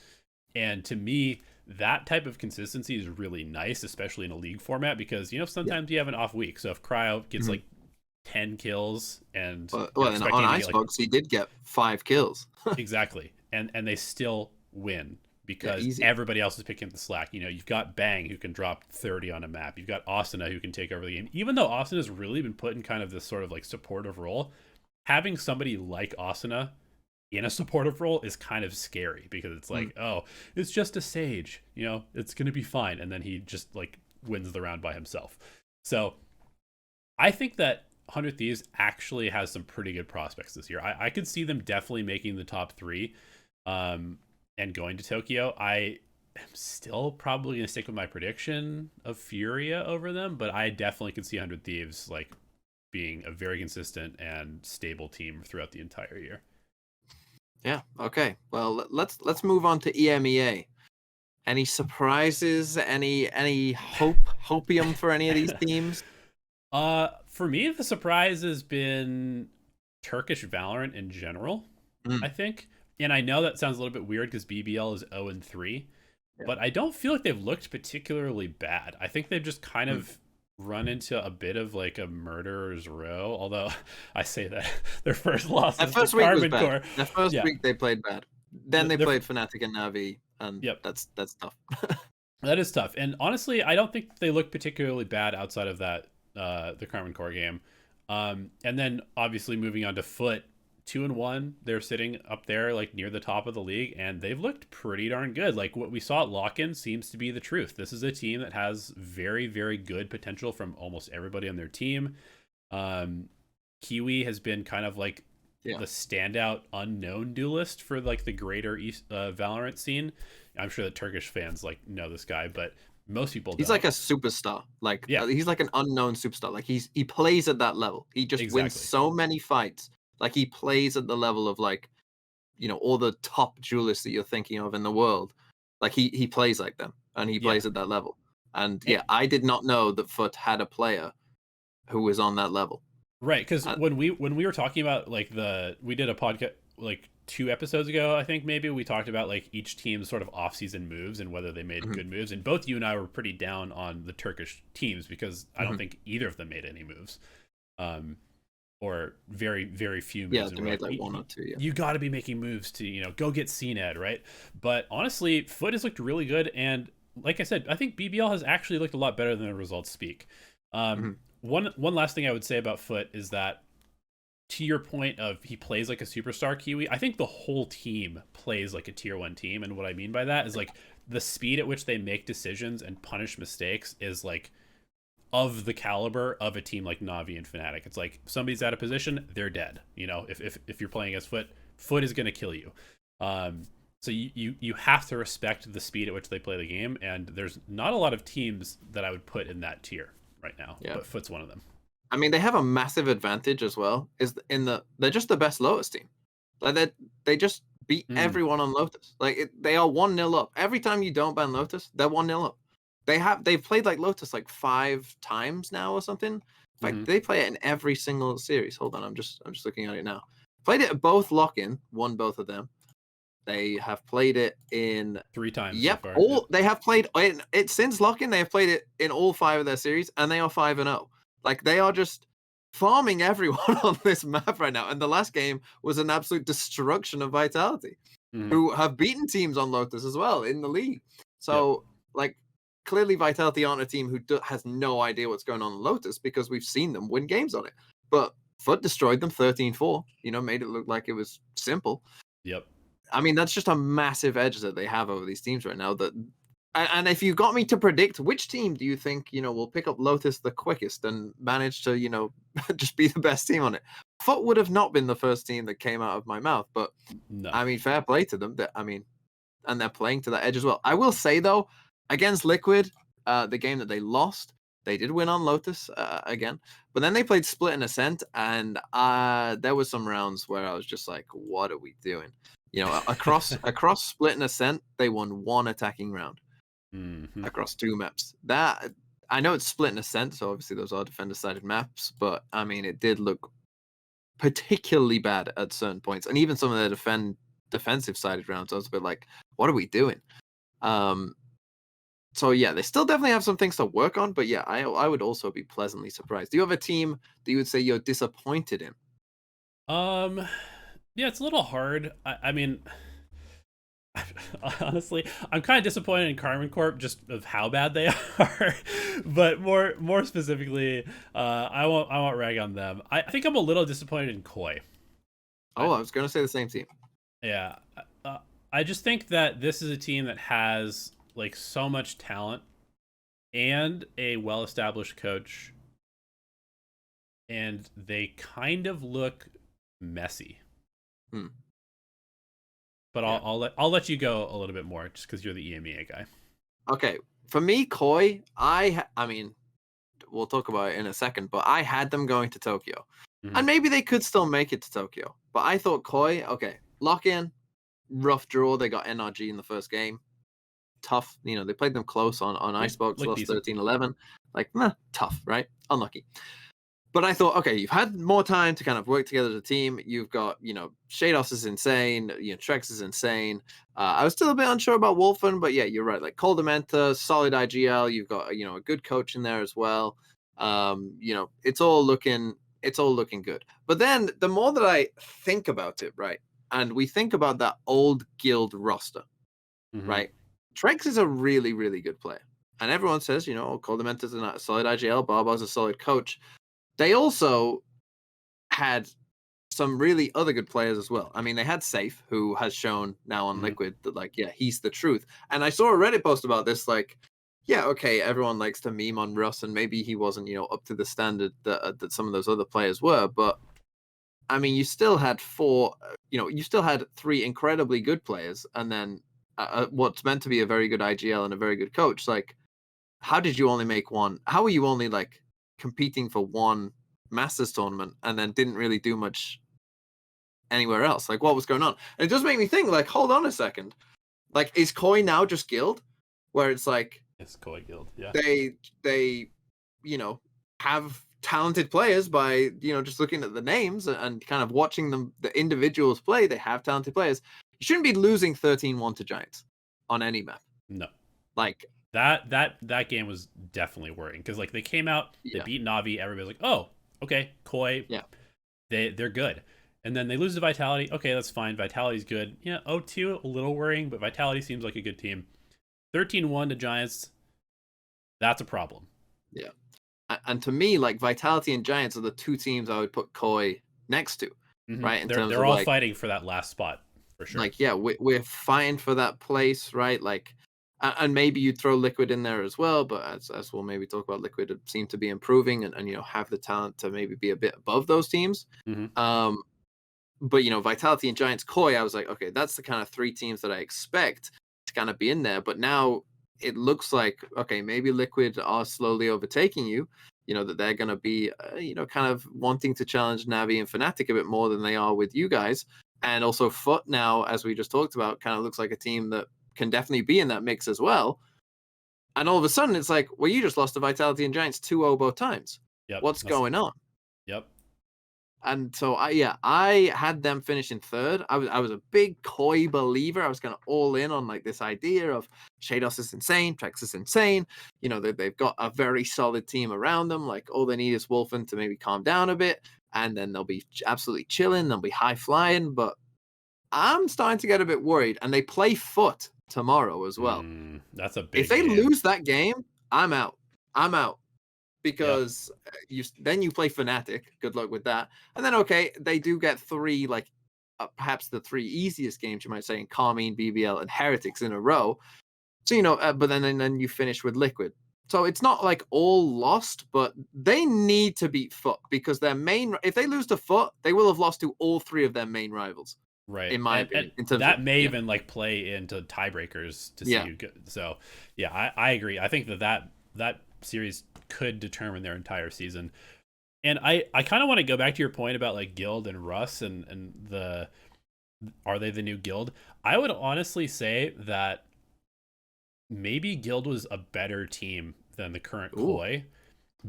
A: And to me, that type of consistency is really nice, especially in a league format, because
B: Yeah.
A: sometimes you have an off week. So if Cryo gets
B: Mhm.
A: like 10 kills and
B: Well, and on
A: expecting to get like
B: Icebox, he did get 5 kills.
A: exactly, and they still win
B: Yeah,
A: because
B: easy.
A: everybody else is picking up the slack. You've got Bang who can drop 30 on a map. You've got Asuna who can take over the game. Even though Asuna has really been put in kind of this sort of like supportive role, having somebody like Asuna in a supportive role is kind of scary because it's
B: Mm.
A: like, oh, it's just a Sage, it's gonna be fine, and then he just like wins the round by himself. So I think that 100 Thieves actually has some pretty good prospects this year. I could see them definitely making the top three, and going to Tokyo. I am still probably going to stick with my prediction of Furia over them, but I definitely could see 100 Thieves like being a very consistent and stable team throughout the entire year.
B: Yeah. Okay. Well, let's move on to EMEA. Any surprises? Any hopium for any of these teams?
A: For me, the surprise has been Turkish Valorant in general, I
B: Mm.
A: think. And I know that sounds a little bit weird because BBL is 0-3,
B: Yeah.
A: but I don't feel like they've looked particularly bad. I think they've just kind
B: Mm.
A: of run into a bit of like a murderer's row. Although I say that their first loss
B: That
A: is to
B: first week was
A: Carbon
B: bad.
A: Core.
B: That first
A: Yeah,
B: week they played bad. Then they
A: their
B: played Fnatic and Navi, and
A: yep,
B: that's tough.
A: that is tough. And honestly, I don't think they look particularly bad outside of that the Carbon Core game. And then obviously moving on to Foot, 2-1, they're sitting up there like near the top of the league, and they've looked pretty darn good. Like what we saw at Lock-In seems to be the truth. This is a team that has very, very good potential from almost everybody on their team. Kiwi has been kind of like
B: Yeah.
A: the standout unknown duelist for like the greater East Valorant scene. I'm sure that Turkish fans like know this guy, but most people
B: He's
A: don't.
B: like a superstar. Like
A: Yeah,
B: he's like an unknown superstar. Like he plays at that level. He just wins
A: exactly.
B: so many fights. Like he plays at the level of like all the top duelists that you're thinking of in the world. Like he plays like them, and he
A: Yeah.
B: plays at that level. And
A: Eh,
B: yeah, I did not know that Foot had a player who was on that level.
A: right, because
B: And,
A: when we were talking about like we did a podcast like 2 episodes ago, I think maybe we talked about like each team's sort of off-season moves and whether they made
B: mhm,
A: good moves. And both you and I were pretty down on the Turkish teams because I don't
B: mhm.
A: think either of them made any moves. Um, or very very few
B: Yeah,
A: moves, and
B: they
A: we're
B: made
A: like
B: like one or two. Yeah.
A: you got to be making moves to go get CNED, right? But honestly, Foot has looked really good, and like I said, I think BBL has actually looked a lot better than the results speak.
B: Mhm.
A: One last thing I would say about Foot is that, to your point of he plays like a superstar Kiwi, I think the whole team plays like a tier 1 team, and what I mean by that is like the speed at which they make decisions and punish mistakes is like of the caliber of a team like Navi and Fnatic. It's like if somebody's out of position, they're dead. If you're playing as Foot, Foot is going to kill you. So you have to respect the speed at which they play the game, and there's not a lot of teams that I would put in that tier right now,
B: Yeah.
A: but Foot's one of them.
B: I mean, they have a massive advantage as well. Is in they're just the best Lotus team. Like they just beat
A: Mm,
B: everyone on Lotus. They are 1-0 up every time you don't ban Lotus. They're 1-0 up. They've played like Lotus like 5 times now or something. In fact,
A: mm-hmm.
B: they play it in every single series. Hold on, I'm just looking at it now. Played it at both lock-in, won both of them. They have played it in
A: 3 times so
B: yep,
A: far. Yep.
B: all they have played it since lock-in. They have played it in all 5 of their series, and they are 5-0. Like they are just farming everyone on this map right now. And the last game was an absolute destruction of Vitality,
A: Mm-hmm.
B: who have beaten teams on Lotus as well in the league.
A: Yep.
B: So, like, clearly Vitality aren't a team who has no idea what's going on in Lotus because we've seen them win games on it. But Foot destroyed them 13-4, made it look like it was simple.
A: Yep.
B: I mean, that's just a massive edge that they have over these teams right now. And if you got me to predict which team do you think will pick up Lotus the quickest and manage to just be the best team on it, Foot would have not been the first team that came out of my mouth. But
A: No.
B: I mean, fair play to them. And they're playing to that edge as well. I will say though, against Liquid, the game that they lost, they did win on Lotus again, but then they played Split and Ascent, and there was some rounds where I was just like, "What are we doing?" Across Split and Ascent, they won 1 attacking round
A: Mm-hmm.
B: across 2 maps. That I know it's Split and Ascent, so obviously those are defender-sided maps, but I mean, it did look particularly bad at certain points, and even some of the defensive-sided rounds, I was a bit like, "What are we doing?" Um, so yeah, they still definitely have some things to work on, but yeah, I would also be pleasantly surprised. Do you have a team that you would say you're disappointed in?
A: Um, yeah, it's a little hard. I mean, honestly, I'm kind of disappointed in Carmen Corp just of how bad they are. But more specifically, I won't rag on them. I think I'm a little disappointed in Koi. I
B: Oh, I was gonna say the same team.
A: Yeah, uh, I just think that this is a team that has like so much talent and a well-established coach, and they kind of look messy.
B: Hmm.
A: But
B: Yeah.
A: I'll let you go a little bit more just because you're the EMEA guy.
B: Okay, for me, Koi, I mean, we'll talk about it in a second, but I had them going to Tokyo,
A: Hmm.
B: and maybe they could still make it to Tokyo. But I thought Koi, okay, lock in, rough draw. They got NRG in the first game. Tough, they played them close on
A: Yeah,
B: Icebox,
A: look
B: lost
A: decent.
B: 13-11. Like, meh, tough, right? Unlucky. But I thought, okay, you've had more time to kind of work together as a team. You've got, Shados is insane. Trex is insane. I was still a bit unsure about Wolfen, but yeah, you're right. Like Coldamenta, solid IGL. You've got, a good coach in there as well. It's all looking good. But then the more that I think about it, right, and we think about that old guild roster,
A: Hmm.
B: right? Trex is a really, really good player. And everyone says, Coldamenta's a solid IGL, Barbar's a solid coach. They also had some really other good players as well. I mean, they had Safe, who has shown now on
A: Hmm.
B: Liquid that, like, yeah, he's the truth. And I saw a Reddit post about this, like, yeah, okay, everyone likes to meme on Russ, and maybe he wasn't, up to the standard that some of those other players were. But I mean, you still had you still had 3 incredibly good players, and then what's meant to be a very good IGL and a very good coach. Like, how did you only make one? How were you only like competing for one Masters tournament and then didn't really do much anywhere else. Like, what was going on? And it does make me think, like, hold on a second. Like, is Koi now just Guild? Where it's like
A: It's Koi Guild, yeah.
B: they have talented players by just looking at the names and kind of watching them, the individuals play. They have talented players. You shouldn't be losing 13-1 to Giants on any map.
A: No.
B: Like
A: that game was definitely worrying because like they came out, they beat Navi, everybody's like, oh, okay, Koi, they're good. And then they lose to Vitality. Okay, that's fine. Vitality's good. Yeah, 0-2, a little worrying, but Vitality seems like a good team. 13-1 to Giants, that's a problem.
B: Yeah. And to me, like, Vitality and Giants are the two teams I would put Koi next to, right? In terms
A: they're
B: of
A: all
B: like,
A: fighting for that last spot, for sure.
B: like, yeah, we're fighting for that place, right? Like, and maybe you throw Liquid in there as well, but as we'll maybe talk about, Liquid seem to be improving and have the talent to maybe be a bit above those teams. But Vitality and Giants, Koi, I was like, okay, that's the kind of three teams that I expect to kind of be in there. But now it looks like, okay, maybe Liquid are slowly overtaking you. That they're going to be, kind of wanting to challenge Navi and Fnatic a bit more than they are with you guys. And also Foot now, as we just talked about, kind of looks like a team that can definitely be in that mix as well. And all of a sudden, it's like, well, you just lost to Vitality and Giants 2-0 both times.
A: Yep.
B: What's going on?
A: Yep.
B: And so I had them finishing third. I was a big Koi believer. I was kind of all in on like this idea of Shados is insane, Trex is insane. They've got a very solid team around them. Like, all they need is Wolfen to maybe calm down a bit, and then they'll be absolutely chilling. They'll be high flying. But I'm starting to get a bit worried. And they play Foot tomorrow as well.
A: That's a big.
B: If they
A: game.
B: lose that game, I'm out. Because you play Fnatic. Good luck with that. And then, okay, they do get three, like, perhaps the three easiest games, you might say, in Carmine, BBL, and Heretics in a row. So, but then you finish with Liquid. So it's not like all lost, but they need to beat Foot because if they lose to Foot, they will have lost to all three of their main rivals.
A: Right.
B: In my opinion.
A: That may even like play into tiebreakers to see who good. So, yeah, I agree. I think that series could determine their entire season. And I kind of want to go back to your point about like Guild and Russ and are they the new Guild? I would honestly say that maybe Guild was a better team than the current Koi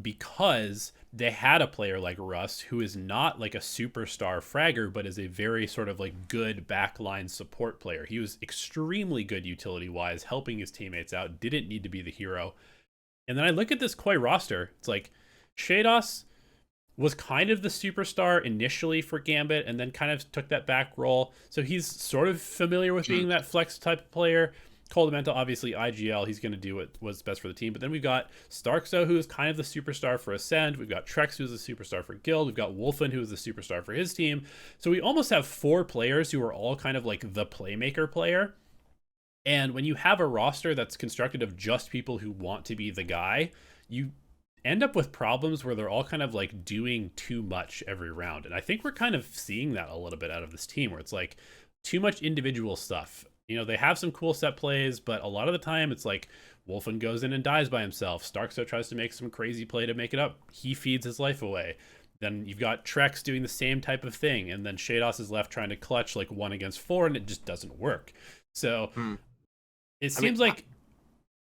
A: because they had a player like Russ who is not like a superstar fragger, but is a very sort of like good backline support player. He was extremely good utility wise, helping his teammates out, didn't need to be the hero. And then I look at this Koi roster. It's like Shados was kind of the superstar initially for Gambit and then kind of took that back role. So he's sort of familiar with being that flex type of player. Coldamenta, obviously IGL, he's going to do what was best for the team. But then we've got Starkzo, who is kind of the superstar for Acend. We've got Trex, who's the superstar for Guild. We've got Wolfen, who is the superstar for his team. So we almost have four players who are all kind of like the playmaker player. And when you have a roster that's constructed of just people who want to be the guy, you end up with problems where they're all kind of like doing too much every round. And I think we're kind of seeing that a little bit out of this team where it's like too much individual stuff. They have some cool set plays, but a lot of the time it's like Wolfen goes in and dies by himself. Starkzo tries to make some crazy play to make it up. He feeds his life away. Then you've got Trex doing the same type of thing. And then Shados is left trying to clutch like 1 against 4 and it just doesn't work. So it seems like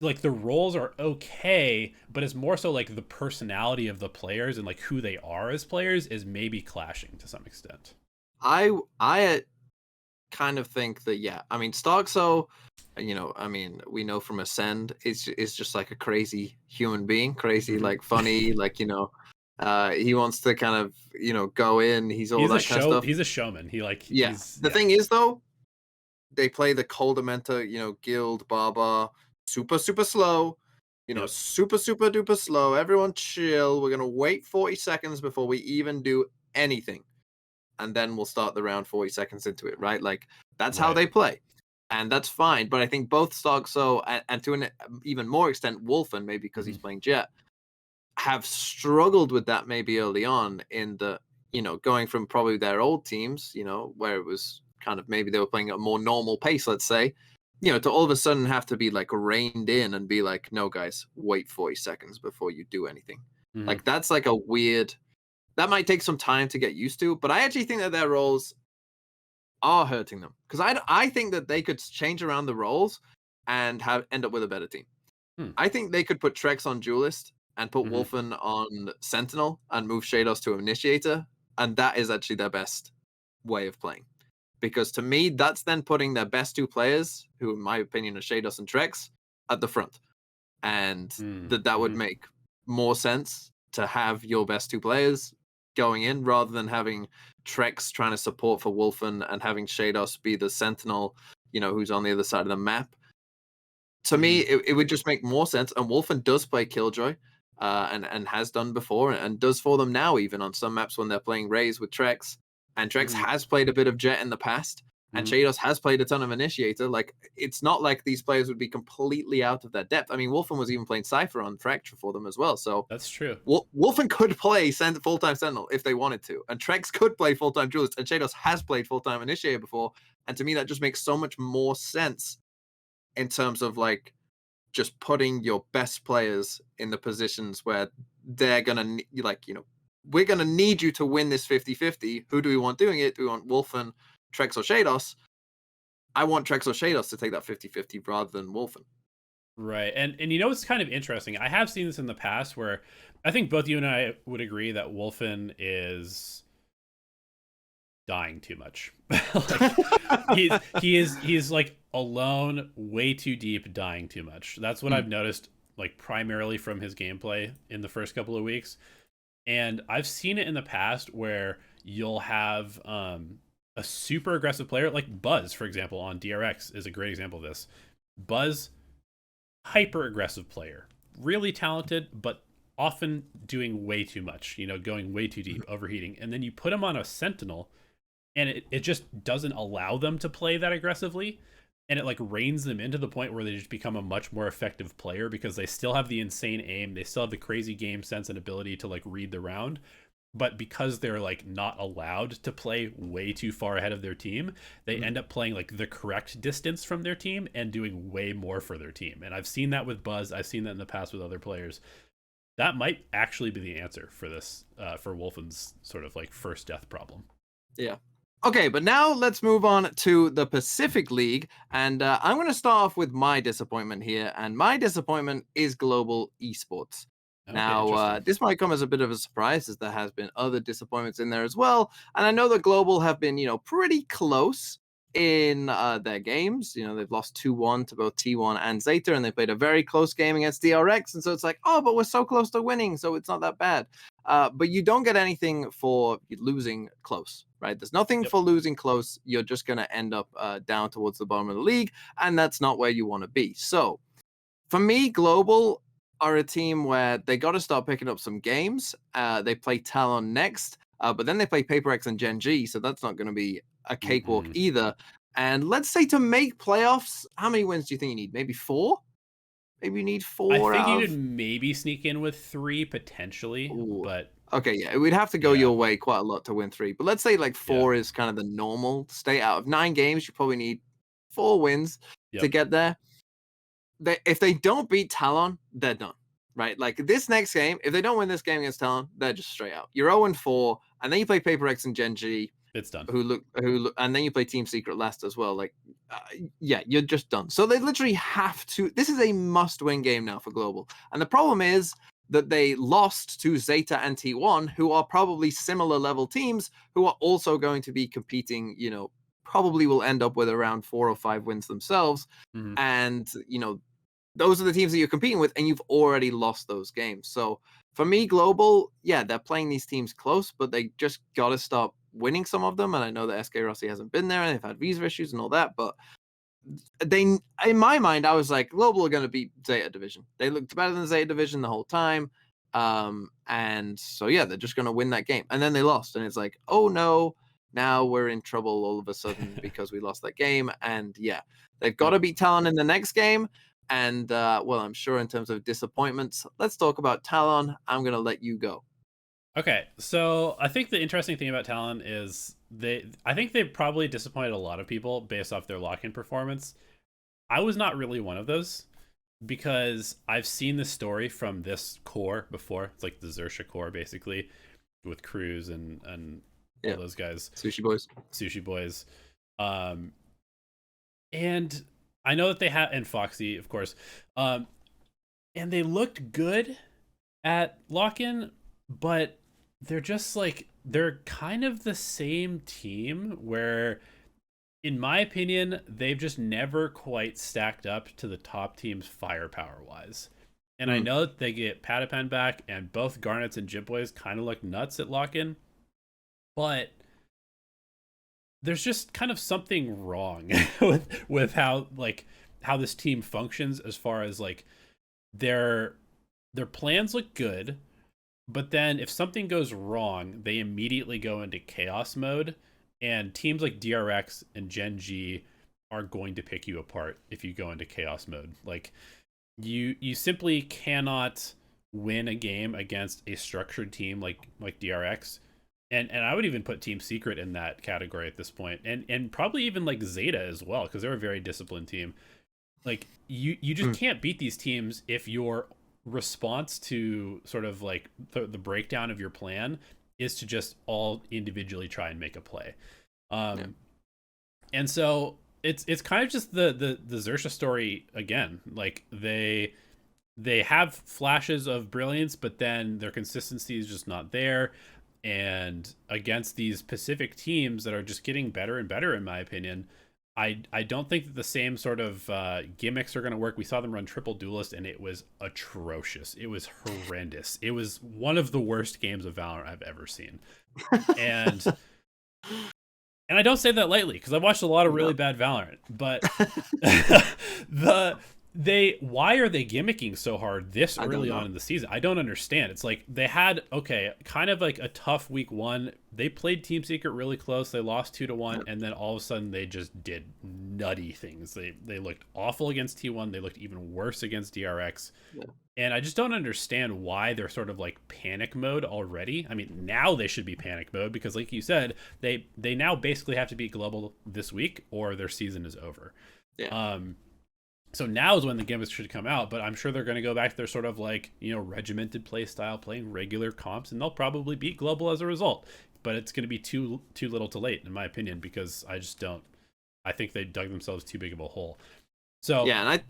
A: the roles are okay, but it's more so like the personality of the players and like who they are as players is maybe clashing to some extent.
B: I kind of think that Starkzo, we know from Acend is just like a crazy human being, crazy like funny, like he wants to kind of go in. He's that kind of stuff.
A: He's a showman.
B: The thing is though, they play the Coldamenta, Guild, Baba, super slow, super duper slow. Everyone chill. We're gonna wait 40 seconds before we even do anything. And then we'll start the round 40 seconds into it, right? Like, that's how they play. And that's fine. But I think both Starkzo and to an even more extent, Wolfen, maybe because he's playing Jet, have struggled with that maybe early on in the, going from probably their old teams, where it was kind of maybe they were playing at a more normal pace, let's say, to all of a sudden have to be like reined in and be like, no, guys, wait 40 seconds before you do anything. Like, that's like a weird... That might take some time to get used to, but I actually think that their roles are hurting them because I think that they could change around the roles and end up with a better team.
A: Hmm.
B: I think they could put Trex on Duelist and put
A: Hmm.
B: Wolfen on Sentinel and move Shados to Initiator, and that is actually their best way of playing. Because to me, that's then putting their best two players, who in my opinion are Shados and Trex, at the front. And that would
A: Mm-hmm.
B: make more sense to have your best two players going in rather than having Trex trying to support for Wolfen and having Shados be the Sentinel, who's on the other side of the map. To me,
A: Hmm.
B: it would just make more sense. And Wolfen does play Killjoy, and has done before, and does for them now, even on some maps when they're playing Raze with Trex. And Trex
A: Hmm.
B: has played a bit of Jet in the past, and
A: Hmm.
B: Shados has played a ton of Initiator. Like, it's not like these players would be completely out of their depth. I mean, Wolfen was even playing Cypher on Fracture for them as well. So
A: That's true.
B: Wolfen could play full-time Sentinel if they wanted to, and Trex could play full-time Duelist, and Shados has played full-time Initiator before. And to me, that just makes so much more sense in terms of like just putting your best players in the positions where they're gonna we're gonna need you to win this 50-50. Who do we want doing it? Do we want Wolfen, Trex, or Shados? I want Trex or Shados to take that 50-50 rather than Wolfen.
A: Right. And it's kind of interesting. I have seen this in the past where I think both you and I would agree that Wolfen is dying too much. Like he's like alone, way too deep, dying too much. That's what I've noticed, like primarily from his gameplay in the first couple of weeks. And I've seen it in the past where you'll have a super aggressive player like Buzz, for example, on DRX is a great example of this. Buzz, hyper aggressive player, really talented, but often doing way too much, going way too deep, overheating. And then you put him on a Sentinel and it just doesn't allow them to play that aggressively, and it like reins them into the point where they just become a much more effective player because they still have the insane aim, they still have the crazy game sense and ability to like read the round, but because they're like not allowed to play way too far ahead of their team, they end up playing like the correct distance from their team and doing way more for their team. And I've seen that with Buzz, I've seen that in the past with other players. That might actually be the answer for this, for Wolfen's sort of like first death problem.
B: Yeah. Okay, but now let's move on to the Pacific League, and I'm going to start off with my disappointment here, and my disappointment is Global Esports.
A: Okay,
B: Now,
A: interesting.
B: this might come as a bit of a surprise, as there has been other disappointments in there as well, and I know that Global have been, pretty close in their games. They've lost 2-1 to both T1 and Zeta, and they played a very close game against DRX, and so it's like, oh, but we're so close to winning, so it's not that bad. But you don't get anything for losing close, right? There's nothing
A: Yep.
B: for losing close. You're just going to end up down towards the bottom of the league, and that's not where you want to be. So, for me, Global are a team where they got to start picking up some games. They play Talon next, but then they play Paper X and Gen G, so that's not going to be a cakewalk
A: Mm-mm.
B: either. And let's say to make playoffs, how many wins do you think you need? Maybe 4? Maybe you need
A: I
B: 4
A: think
B: out
A: you
B: of.
A: could maybe sneak in with 3 potentially,
B: Ooh.
A: but
B: Okay, yeah, we'd have to go
A: yeah,
B: your way quite a lot to win 3. But let's say like
A: yeah,
B: 4 is kind of the normal state. Out of 9 games, you probably need 4 wins to
A: yep,
B: get there. If they don't beat Talon, they're done. Right? Like this next game, if they don't win this game against Talon, they're just straight out. You're 0-4, and then you play Paper X and Gen G,
A: it's done.
B: and then you play Team Secret last as well. Like, yeah, you're just done. So they literally have to. This is a must-win game now for Global, and the problem is that they lost to Zeta and T1, who are probably similar level teams, who are also going to be competing. Probably will end up with around 4 or 5 wins themselves,
A: Mhm.
B: and those are the teams that you're competing with, and you've already lost those games. So for me, Global, yeah, they're playing these teams close, but they just got to stop winning some of them. And I know that SK Rossi hasn't been there, and they've had visa issues and all that, but in my mind, I was like, Global are going to beat Zeta Division. They looked better than Zeta Division the whole time. And so, yeah, they're just going to win that game. And then they lost, and it's like, oh no, now we're in trouble all of a sudden because we lost that game. And yeah, they've got
A: Yep.
B: to beat Talon in the next game. And well, I'm sure in terms of disappointments, let's talk about Talon. I'm going to let you go.
A: Okay, so I think the interesting thing about Talon is I think they probably disappointed a lot of people based off their lock-in performance. I was not really one of those because I've seen the story from this core before. It's like the Xersha core basically with Cruz and all
B: Yeah,
A: those guys,
B: Sushi Boys.
A: Sushi Boys. Um, and I know that they have, and Foxy, of course, and they looked good at lock-in, but they're just like, they're kind of the same team where, in my opinion, they've just never quite stacked up to the top teams firepower wise. And I
B: Mm.
A: know that they get Patapen back, and both Garnets and Jitboys kind of look nuts at lock-in, but there's just kind of something wrong with how, like, how this team functions, as far as like their plans look good, but then if something goes wrong, they immediately go into chaos mode, and teams like DRX and Gen G are going to pick you apart if you go into chaos mode. Like, you simply cannot win a game against a structured team like DRX. And I would even put Team Secret in that category at this point, and probably even like Zeta as well, because they're a very disciplined team. Like, you just
B: Mm.
A: can't beat these teams if your response to sort of like the breakdown of your plan is to just all individually try and make a play.
B: Yeah.
A: And so it's kind of just the Xerxes story again. Like, they have flashes of brilliance, but then their consistency is just not there. And against these Pacific teams that are just getting better and better, in my opinion, I don't think that the same sort of gimmicks are going to work. We saw them run triple duelist, and it was atrocious. It was horrendous. It was one of the worst games of Valorant I've ever seen. And I don't say that lightly, because I've watched a lot of really bad Valorant, but why are they gimmicking so hard this early on in the season? I don't understand. It's like they had, okay, kind of like a tough week one. They played Team Secret really close. They lost 2-1, and then all of a sudden they just did nutty things. They looked awful against T1. They looked even worse against DRX.
B: Yeah.
A: And I just don't understand why they're sort of like panic mode already. I mean, now they should be panic mode, because like you said, they now basically have to beat Global this week or their season is over.
B: Yeah.
A: So now is when the gimmicks should come out, but I'm sure they're going to go back to their sort of like, regimented play style, playing regular comps, and they'll probably beat Global as a result. But it's going to be too little too late, in my opinion, because I think they dug themselves too big of a hole. So
B: yeah, and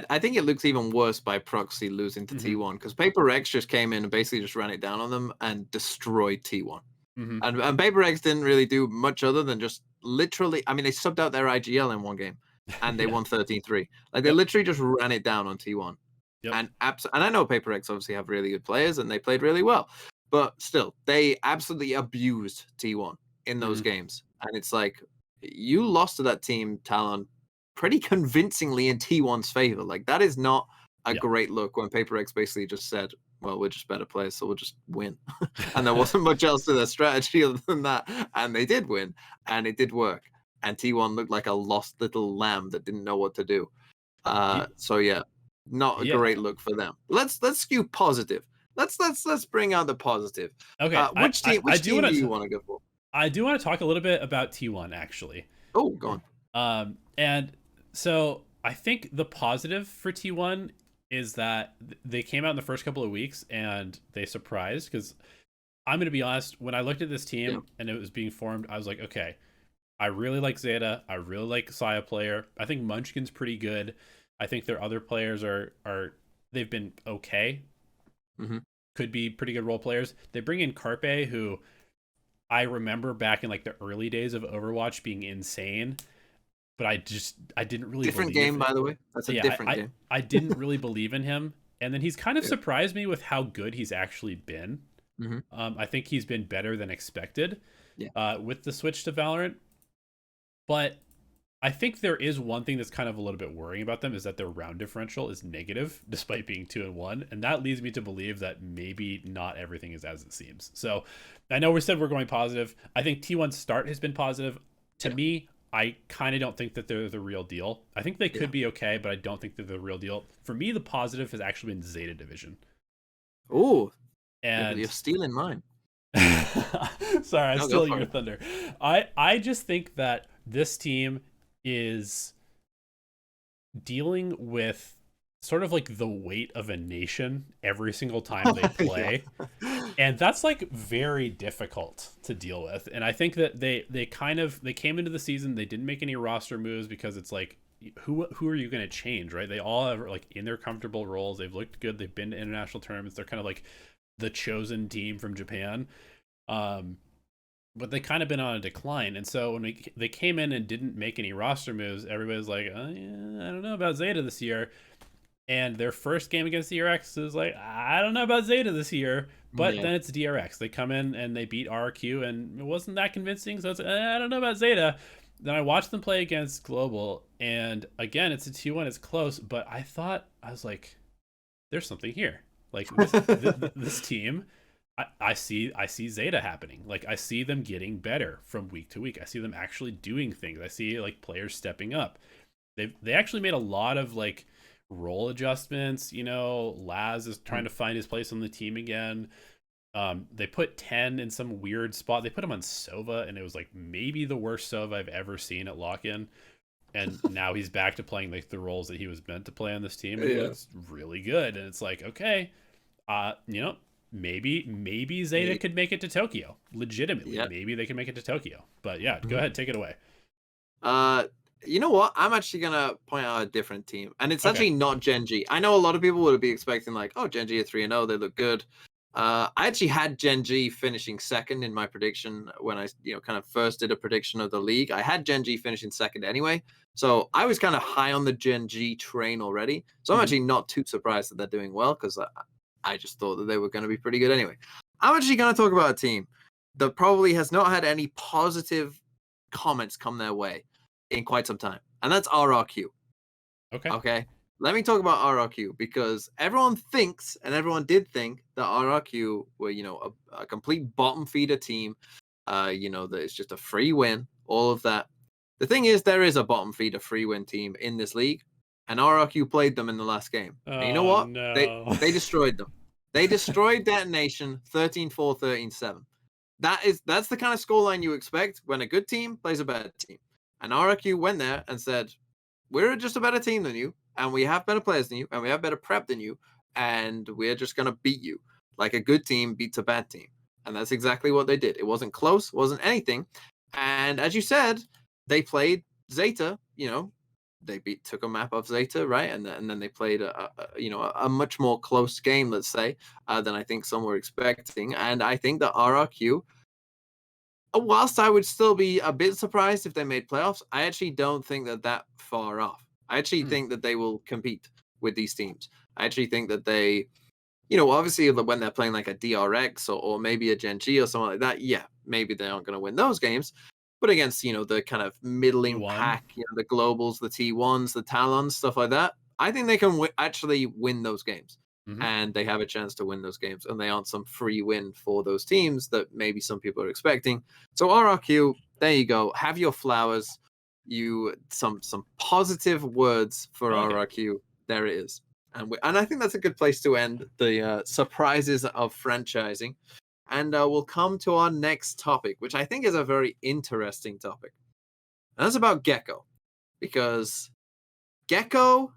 B: I think it looks even worse by proxy losing to T1, because Paper X just came in and basically just ran it down on them and destroyed T1. And Paper X didn't really do much other than just literally, I mean, they subbed out their IGL in one game and they won 13-3. Like, they literally just ran it down on T1. And I know Paper X obviously have really good players and they played really well, but still, they absolutely abused T1 in those games. And it's like, you lost to that team, Talon, pretty convincingly in T1's favor. Like, that is not a great look when Paper X basically just said, well, we're just better players, so we'll just win. And there wasn't much else to their strategy other than that. And they did win, and it did work. And T1 looked like a lost little lamb that didn't know what to do. So yeah, not a great look for them. Let's skew positive. Let's bring out the positive.
A: Okay,
B: which team do you want to go for?
A: I do want to talk a little bit about T1, actually.
B: Oh, go on.
A: And so I think the positive for T1 is that they came out in the first couple of weeks and they surprised, because I'm going to be honest, when I looked at this team and it was being formed, I was like, okay, I really like Zeta. I really like Saya player. I think Munchkin's pretty good. I think their other players are they've been okay. Could be pretty good role players. They bring in Carpe, who I remember back in like the early days of Overwatch being insane, but I didn't really
B: different game, by the way. That's a different game.
A: I didn't really believe in him, and then he's kind of surprised me with how good he's actually been. I think he's been better than expected with the switch to Valorant. But I think there is one thing that's kind of a little bit worrying about them, is that their round differential is negative despite being 2-1, and that leads me to believe that maybe not everything is as it seems. So I know we said we're going positive. I think T1's start has been positive. To me, I kind of don't think that they're the real deal. I think they could be okay, but I don't think they're the real deal. For me, the positive has actually been Zeta Division.
B: Oh,
A: and
B: you're stealing mine.
A: Sorry, I'm stealing your thunder. I just think that this team is dealing with sort of like the weight of a nation every single time they play.
B: Yeah.
A: And that's like very difficult to deal with. And I think that they came into the season, they didn't make any roster moves because it's like, who are you going to change, right? They all have like in their comfortable roles. They've looked good. They've been to international tournaments. They're kind of like the chosen team from Japan. But they kind of been on a decline. And so when they came in and didn't make any roster moves, everybody's like, oh, yeah, I don't know about Zeta this year. And their first game against DRX is like, I don't know about Zeta this year. But then it's DRX. They come in and they beat RQ, and it wasn't that convincing. So it's, I don't know about Zeta. Then I watched them play against Global, and again, it's a 2-1. It's close, but I was like, there's something here. Like this team, I see Zeta happening. Like I see them getting better from week to week. I see them actually doing things. I see like players stepping up. They actually made a lot of like role adjustments. You know, Laz is trying to find his place on the team again. They put 10 in some weird spot. They put him on Sova, and it was like maybe the worst Sova I've ever seen at lock-in. And now he's back to playing like the roles that he was meant to play on this team, and he looks really good. And it's like, okay, you know, maybe Zeta could make it to Tokyo. Legitimately, maybe they can make it to Tokyo. But yeah, go ahead, take it away.
B: You know what? I'm actually gonna point out a different team, and it's actually not Gen G. I know a lot of people would be expecting like, oh, Gen G are 3-0, they look good. I actually had Gen G finishing second in my prediction when I, kind of first did a prediction of the league. I had Gen G finishing second anyway, so I was kind of high on the Gen G train already. So I'm actually not too surprised that they're doing well, because I just thought that they were going to be pretty good anyway. I'm actually going to talk about a team that probably has not had any positive comments come their way in quite some time, and that's RRQ. Okay. Let me talk about RRQ, because everyone thinks, and everyone did think, that RRQ were, a complete bottom feeder team. That it's just a free win, all of that. The thing is, there is a bottom feeder free win team in this league, and RRQ played them in the last game. And you know what?
A: No.
B: They destroyed them. They destroyed Detonation 13-4, 13-7. That's the kind of scoreline you expect when a good team plays a bad team. And RRQ went there and said, we're just a better team than you, and we have better players than you, and we have better prep than you, and we're just going to beat you like a good team beats a bad team. And that's exactly what they did. It wasn't close, wasn't anything. And as you said, they played Zeta, they took a map of Zeta, right? And then they played a much more close game, let's say, than I think some were expecting. And I think that RRQ, whilst I would still be a bit surprised if they made playoffs, I actually don't think that far off. I actually think that they will compete with these teams. I actually think that they, obviously when they're playing like a DRX or maybe a Gen G or something like that, yeah, maybe they aren't going to win those games. But against, the kind of middling
A: T1.
B: pack, the Globals, the T1s, the Talons, stuff like that, I think they can actually win those games. And they have a chance to win those games, and they aren't some free win for those teams that maybe some people are expecting. So RRQ, there you go. Have your flowers. Some positive words for RRQ. There it is. And I think that's a good place to end the surprises of franchising. And we'll come to our next topic, which I think is a very interesting topic. And that's about Gekko. Because Gekko,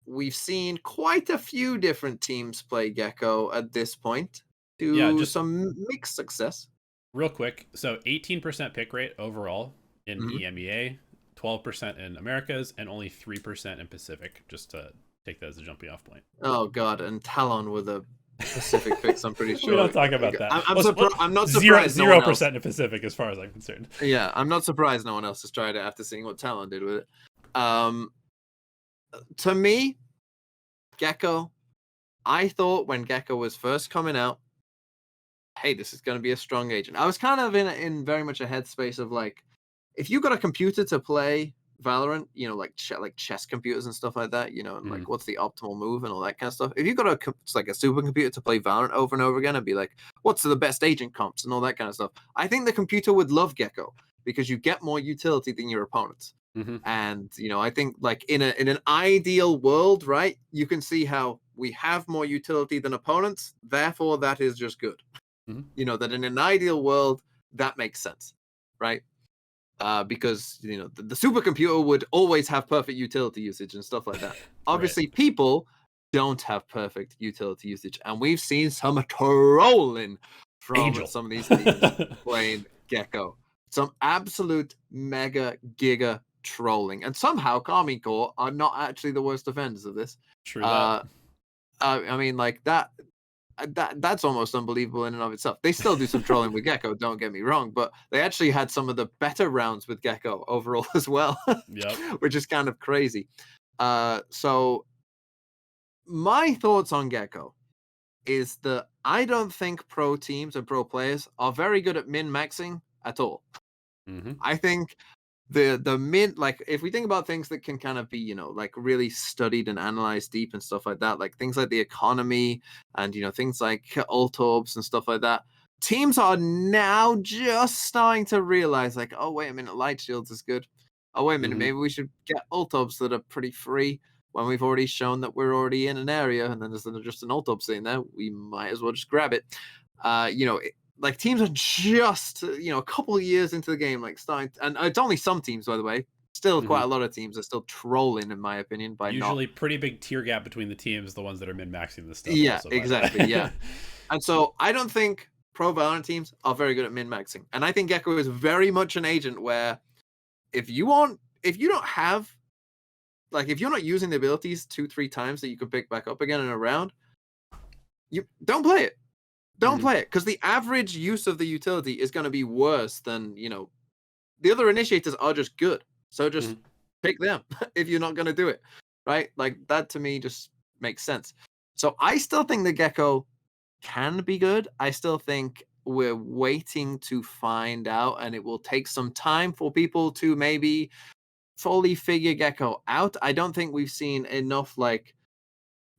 B: we've seen quite a few different teams play Gekko at this point to some mixed success.
A: Real quick, so 18% pick rate overall in EMEA, 12% in Americas, and only 3% in Pacific, just to take that as a jumping off point.
B: Oh, God, and Talon with a Pacific picks, I'm pretty sure.
A: We don't talk about that.
B: I'm not surprised.
A: 0% in Pacific, as far as I'm concerned.
B: Yeah, I'm not surprised no one else has tried it after seeing what Talon did with it. To me, Gekko, I thought when Gekko was first coming out, hey, this is going to be a strong agent. I was kind of in very much a headspace of like, if you got a computer to play Valorant, like chess computers and stuff like that, and like what's the optimal move and all that kind of stuff. If you got a supercomputer to play Valorant over and over again and be like, what's the best agent comps and all that kind of stuff, I think the computer would love Gekko, because you get more utility than your opponents. And I think like in an ideal world, right, you can see how we have more utility than opponents, therefore that is just good. That in an ideal world that makes sense, right? because the supercomputer would always have perfect utility usage and stuff like that.
A: Right.
B: Obviously, people don't have perfect utility usage, and we've seen some trolling from
A: Angel.
B: some of these teams playing Gekko. Some absolute mega giga trolling, and somehow Karmine Corps are not actually the worst offenders of this.
A: True that.
B: Uh, I mean, like that's almost unbelievable in and of itself. They still do some trolling with Gekko, don't get me wrong, but they actually had some of the better rounds with Gekko overall as well,
A: Yep.
B: which is kind of crazy. So my thoughts on Gekko is that I don't think pro teams and pro players are very good at min maxing at all.
A: Mm-hmm.
B: I think the min, like if we think about things that can kind of be like really studied and analyzed deep and stuff like that, like things like the economy and things like ult orbs and stuff like that, teams are now just starting to realize like, oh wait a minute, light shields is good. Oh wait a minute,
A: Mm-hmm.
B: maybe we should get ult orbs that are pretty free when we've already shown that we're already in an area, and then there's just an ult orb sitting there. We might as well just grab it. Like teams are just a couple of years into the game, like starting, and it's only some teams, by the way. Still,
A: Mm-hmm.
B: quite a lot of teams are still trolling, in my opinion, by not.
A: Usually pretty big tier gap between the teams, the ones that are min-maxing this stuff
B: Yeah,
A: also, by the
B: exactly. Yeah,
A: way.
B: and so I don't think pro Valorant teams are very good at min maxing, and I think Gekko is very much an agent where if you don't have, like, if you're not using the abilities 2-3 times that you could pick back up again in a round, you don't play it. Don't
A: Mhm.
B: play it, because the average use of the utility is going to be worse than the other initiators are just good. So just
A: Mhm.
B: pick them if you're not going to do it, right? Like that to me just makes sense. So I still think the Gekko can be good. I still think we're waiting to find out, and it will take some time for people to maybe fully figure Gekko out. I don't think we've seen enough like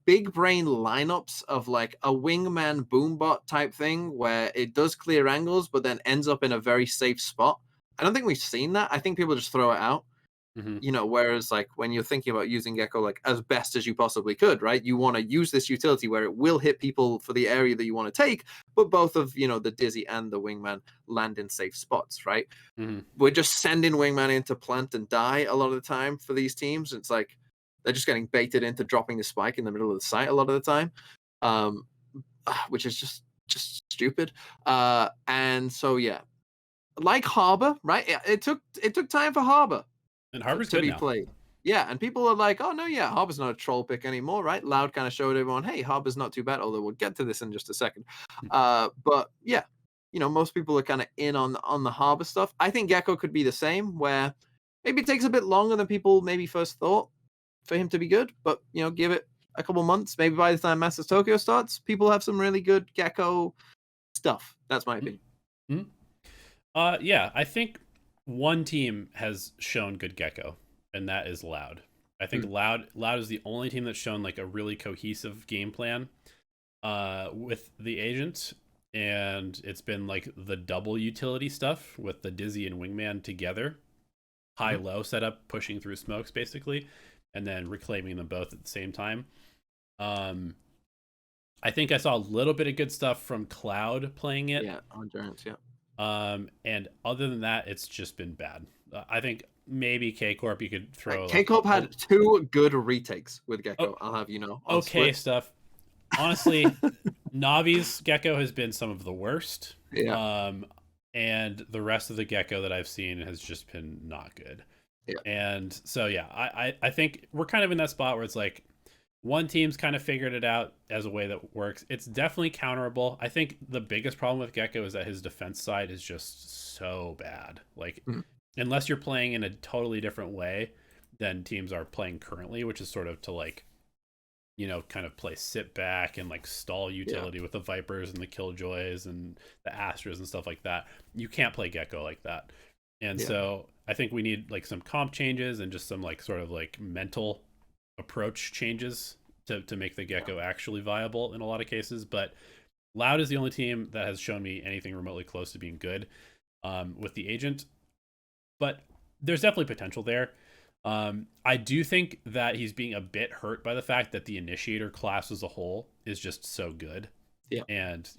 B: big brain lineups of like a wingman boombot type thing where it does clear angles but then ends up in a very safe spot. I don't think we've seen that. I think people just throw it out.
A: Mhm.
B: Whereas like when you're thinking about using Gekko like as best as you possibly could, right? You want to use this utility where it will hit people for the area that you want to take, but both of the Dizzy and the wingman land in safe spots, right?
A: Mhm.
B: We're just sending wingman in to plant and die a lot of the time for these teams. It's like they're just getting baited into dropping the spike in the middle of the site a lot of the time, um, which is just stupid. And so yeah, like Harbor, right? It took time for Harbor
A: And Harbor's
B: to
A: good
B: be
A: now.
B: played. Yeah, and people are like, oh no, yeah, Harbor's not a troll pick anymore, right? Loud kind of showed everyone, hey, Harbor's not too bad, although we'll get to this in just a second. But yeah, most people are kind of in on the Harbor stuff. I think Gekko could be the same, where maybe it takes a bit longer than people maybe first thought for him to be good, but give it a couple months. Maybe by the time Masters Tokyo starts, people have some really good Gekko stuff. That's my opinion.
A: Mhm. Yeah, I think one team has shown good Gekko, and that is Loud. I think
B: Mm.
A: Loud is the only team that's shown like a really cohesive game plan with the agent, and it's been like the double utility stuff with the Dizzy and Wingman together, high
B: Mhm.
A: low setup, pushing through smokes basically, and then reclaiming them both at the same time. Um, I think I saw a little bit of good stuff from Cloud playing it.
B: Yeah, on Giants, yeah.
A: And other than that, it's just been bad. I think maybe K Corp you could throw like
B: K-Corp had two good retakes with
A: oh,
B: Gekko, I'll have on
A: okay
B: split.
A: stuff. Honestly, Navi's Gekko has been some of the worst.
B: Yeah,
A: Um, and the rest of the Gekko that I've seen has just been not good.
B: yeah.
A: And so yeah, I think we're kind of in that spot where it's like one team's kind of figured it out as a way that works. It's definitely counterable. I think the biggest problem with Gekko is that his defense side is just so bad. Like
B: Mhm.
A: unless you're playing in a totally different way than teams are playing currently, which is sort of to like kind of play sit back and like stall
B: Yeah,
A: utility with the Vipers and the Killjoys and the Astras and stuff like that. You can't play Gekko like that. And
B: yeah.
A: so I think we need like some comp changes and just some like sort of like mental approach changes to make the Gekko actually viable in a lot of cases. But Loud is the only team that has shown me anything remotely close to being good with the agent. But there's definitely potential there. I do think that he's being a bit hurt by the fact that the initiator class as a whole is just so good.
B: Yeah.
A: And,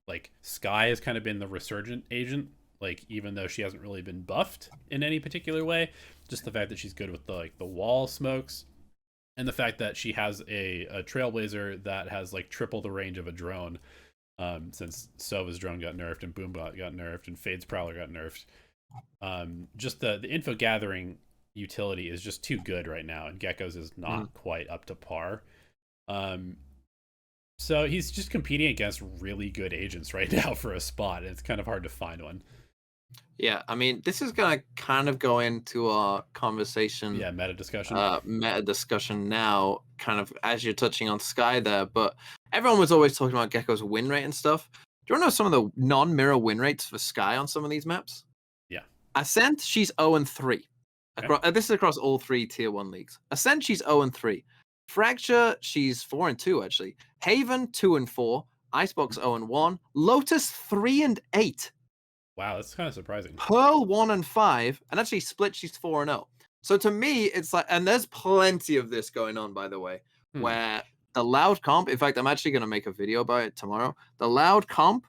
A: like Sky has kind of been the resurgent agent like even though she hasn't really been buffed in any particular way, just the fact that she's good with the wall smokes, and the fact that she has a trailblazer that has like triple the range of a drone. Since Sova's drone got nerfed and Boombot got nerfed and Fade's Prowler got nerfed. Just the info gathering utility is just too good right now, and Gekko's is not quite up to par. So he's just competing against really good agents right now for a spot, and it's kind of hard to find one.
B: Yeah, I mean, this is gonna kind of go into our conversation.
A: Yeah, meta discussion.
B: Meta discussion now, kind of as you're touching on Sky there, but everyone was always talking about Gekko's win rate and stuff. Do you want to know some of the non-mirror win rates for Sky on some of these maps?
A: Yeah.
B: Ascent, she's 0-3.
A: Okay.
B: This is across all 3 tier 1 leagues. Ascent, she's 0-3. Fracture, she's 4-2 actually. Haven, 2-4. Icebox, 0-1. Lotus, 3-8.
A: Wow, that's kind of surprising.
B: Pearl, 1-5. And actually Split, she's 4-0. So to me, it's like, and there's plenty of this going on, by the way, where the loud comp, in fact, I'm actually going to make a video about it tomorrow. The loud comp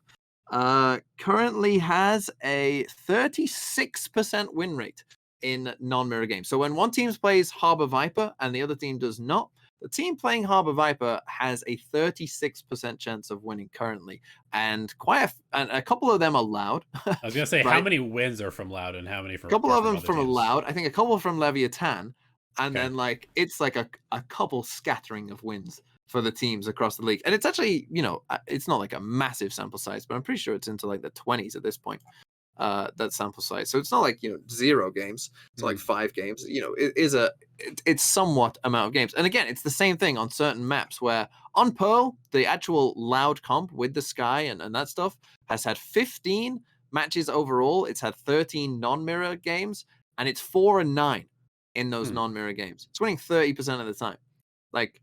B: currently has a 36% win rate in non-mirror games. So when one team plays Harbor Viper and the other team does not, the team playing Harbor Viper has a 36% chance of winning currently, and a couple of them are loud.
A: I was gonna say,
B: right?
A: How many wins are from loud and how many from?
B: A couple of them
A: from teams?
B: loud. I think a couple from Leviathan, and
A: Okay.
B: then like it's like a couple scattering of wins for the teams across the league. And it's actually, it's not like a massive sample size, but I'm pretty sure it's into like the 20s at this point. That sample size, so it's not like 0 games. It's like 5 games. It's somewhat amount of games. And again, it's the same thing on certain maps where on Pearl, the actual loud comp with the Sky and that stuff has had 15 matches overall. It's had 13 non-mirror games, and it's 4-9 in those non-mirror games. It's winning 30% of the time. Like,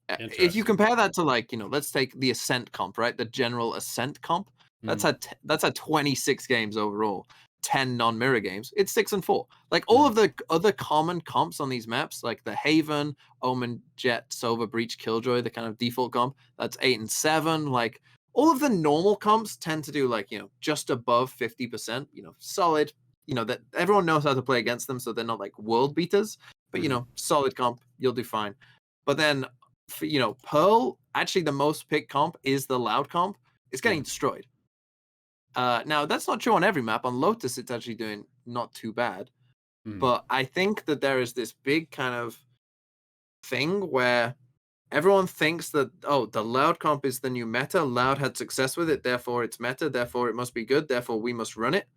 B: if you compare that to like let's take the Ascent comp, right? The general Ascent comp. That's had 26 games overall, 10 non-mirror games. It's 6-4. Like all of the other common comps on these maps, like the Haven, Omen, Jet, Sova, Breach, Killjoy, the kind of default comp, that's 8-7. Like all of the normal comps tend to do like just above 50%. Solid. That everyone knows how to play against them, so they're not like world beaters. But solid comp, you'll do fine. But then, for, Pearl, actually the most picked comp is the loud comp. It's getting destroyed. Now, that's not true on every map. On Lotus, it's actually doing not too bad. But I think that there is this big kind of thing where everyone thinks that, the loud comp is the new meta. Loud had success with it, therefore it's meta, therefore it must be good, therefore we must run it.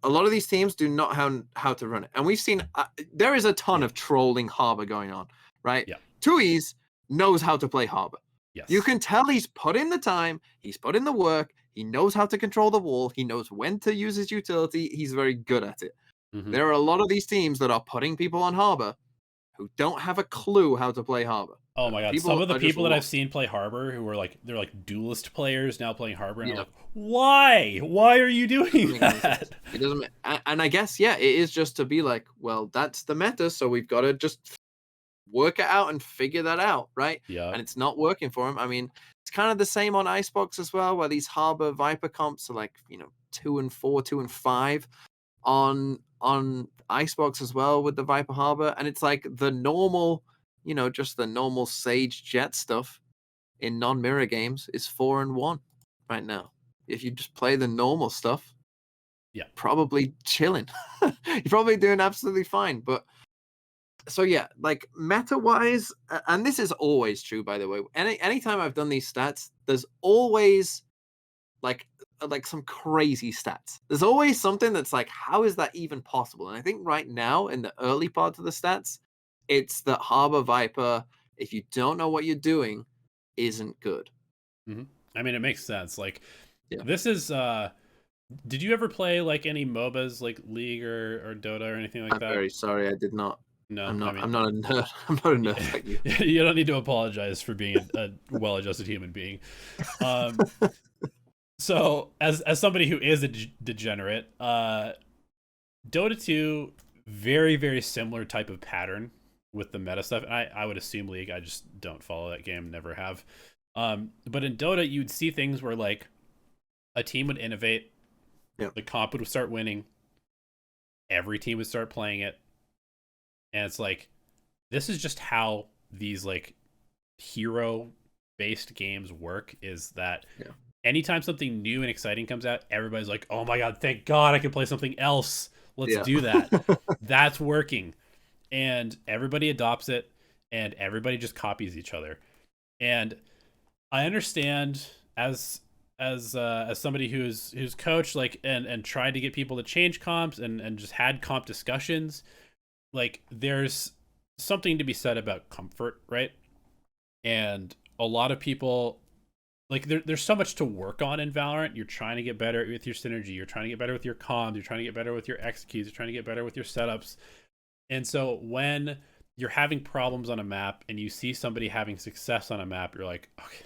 B: A lot of these teams do not know how to run it. And we've seen, there is a ton of trolling Harbor going on, right?
A: Yeah.
B: Tui's knows how to play Harbor.
A: Yes.
B: You can tell he's put in the time, he's put in the work, he knows how to control the wall, he knows when to use his utility, he's very good at it. There are a lot of these teams that are putting people on Harbor who don't have a clue how to play Harbor.
A: Oh my god, some of the people that I've seen play Harbor who are like, they're like duelist players now playing Harbor, and I'm like, why? Why are you doing that?
B: It doesn't, and I guess, it is just to be like, well, that's the meta, so we've got to just work it out and figure that out, right?
A: Yeah.
B: And it's not working for him. I mean, it's kind of the same on Icebox as well, where these Harbor Viper comps are like 2-4, 2-5 on Icebox as well with the Viper Harbor, and it's like the normal, just the normal Sage Jet stuff in non-mirror games is 4-1 right now. If you just play the normal stuff, probably chilling. You're probably doing absolutely fine, but. So like meta-wise, and this is always true, by the way. Anytime I've done these stats, there's always like some crazy stats. There's always something that's like, how is that even possible? And I think right now, in the early part of the stats, it's that Harbor Viper, if you don't know what you're doing, isn't good.
A: I mean, it makes sense. Like, this is. Did you ever play like any MOBAs, like League or Dota or anything like that?
B: I'm very sorry, I did not.
A: No,
B: I'm not a nerd. I'm not a nerd like you.
A: You don't need to apologize for being a well-adjusted human being. So, as somebody who is a degenerate, Dota 2, very, very similar type of pattern with the meta stuff. I would assume League. I just don't follow that game, never have. But in Dota, you'd see things where like a team would innovate,
B: Yep.
A: The comp would start winning. Every team would start playing it. And it's like, this is just how these like hero based games work, is that anytime something new and exciting comes out, everybody's like, oh my God, thank God I can play something else. Let's do that. That's working. And everybody adopts it, and everybody just copies each other. And I understand as somebody who's coached like and tried to get people to change comps and just had comp discussions, like there's something to be said about comfort, right? And a lot of people, like there's so much to work on in Valorant. You're trying to get better with your synergy, you're trying to get better with your comms, you're trying to get better with your executes, you're trying to get better with your setups. And so when you're having problems on a map and you see somebody having success on a map, you're like, okay,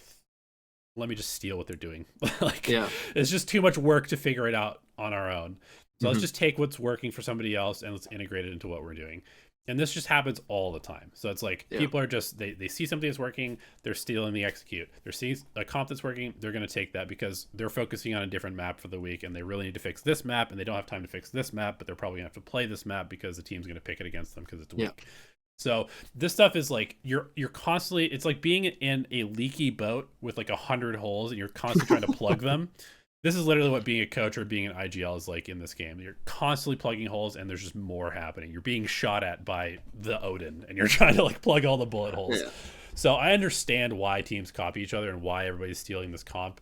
A: let me just steal what they're doing. Like, it's just too much work to figure it out on our own. So let's just take what's working for somebody else and let's integrate it into what we're doing. And this just happens all the time. So it's like people are just, they see something that's working, they're stealing the execute. They're seeing a comp that's working, they're going to take that because they're focusing on a different map for the week and they really need to fix this map and they don't have time to fix this map, but they're probably going to have to play this map because the team's going to pick it against them because it's weak. So this stuff is like you're constantly, it's like being in a leaky boat with like 100 holes and you're constantly trying to plug them. This is literally what being a coach or being an IGL is like in this game. You're constantly plugging holes and there's just more happening. You're being shot at by the Odin and you're trying to like plug all the bullet holes. So I understand why teams copy each other and why everybody's stealing this comp.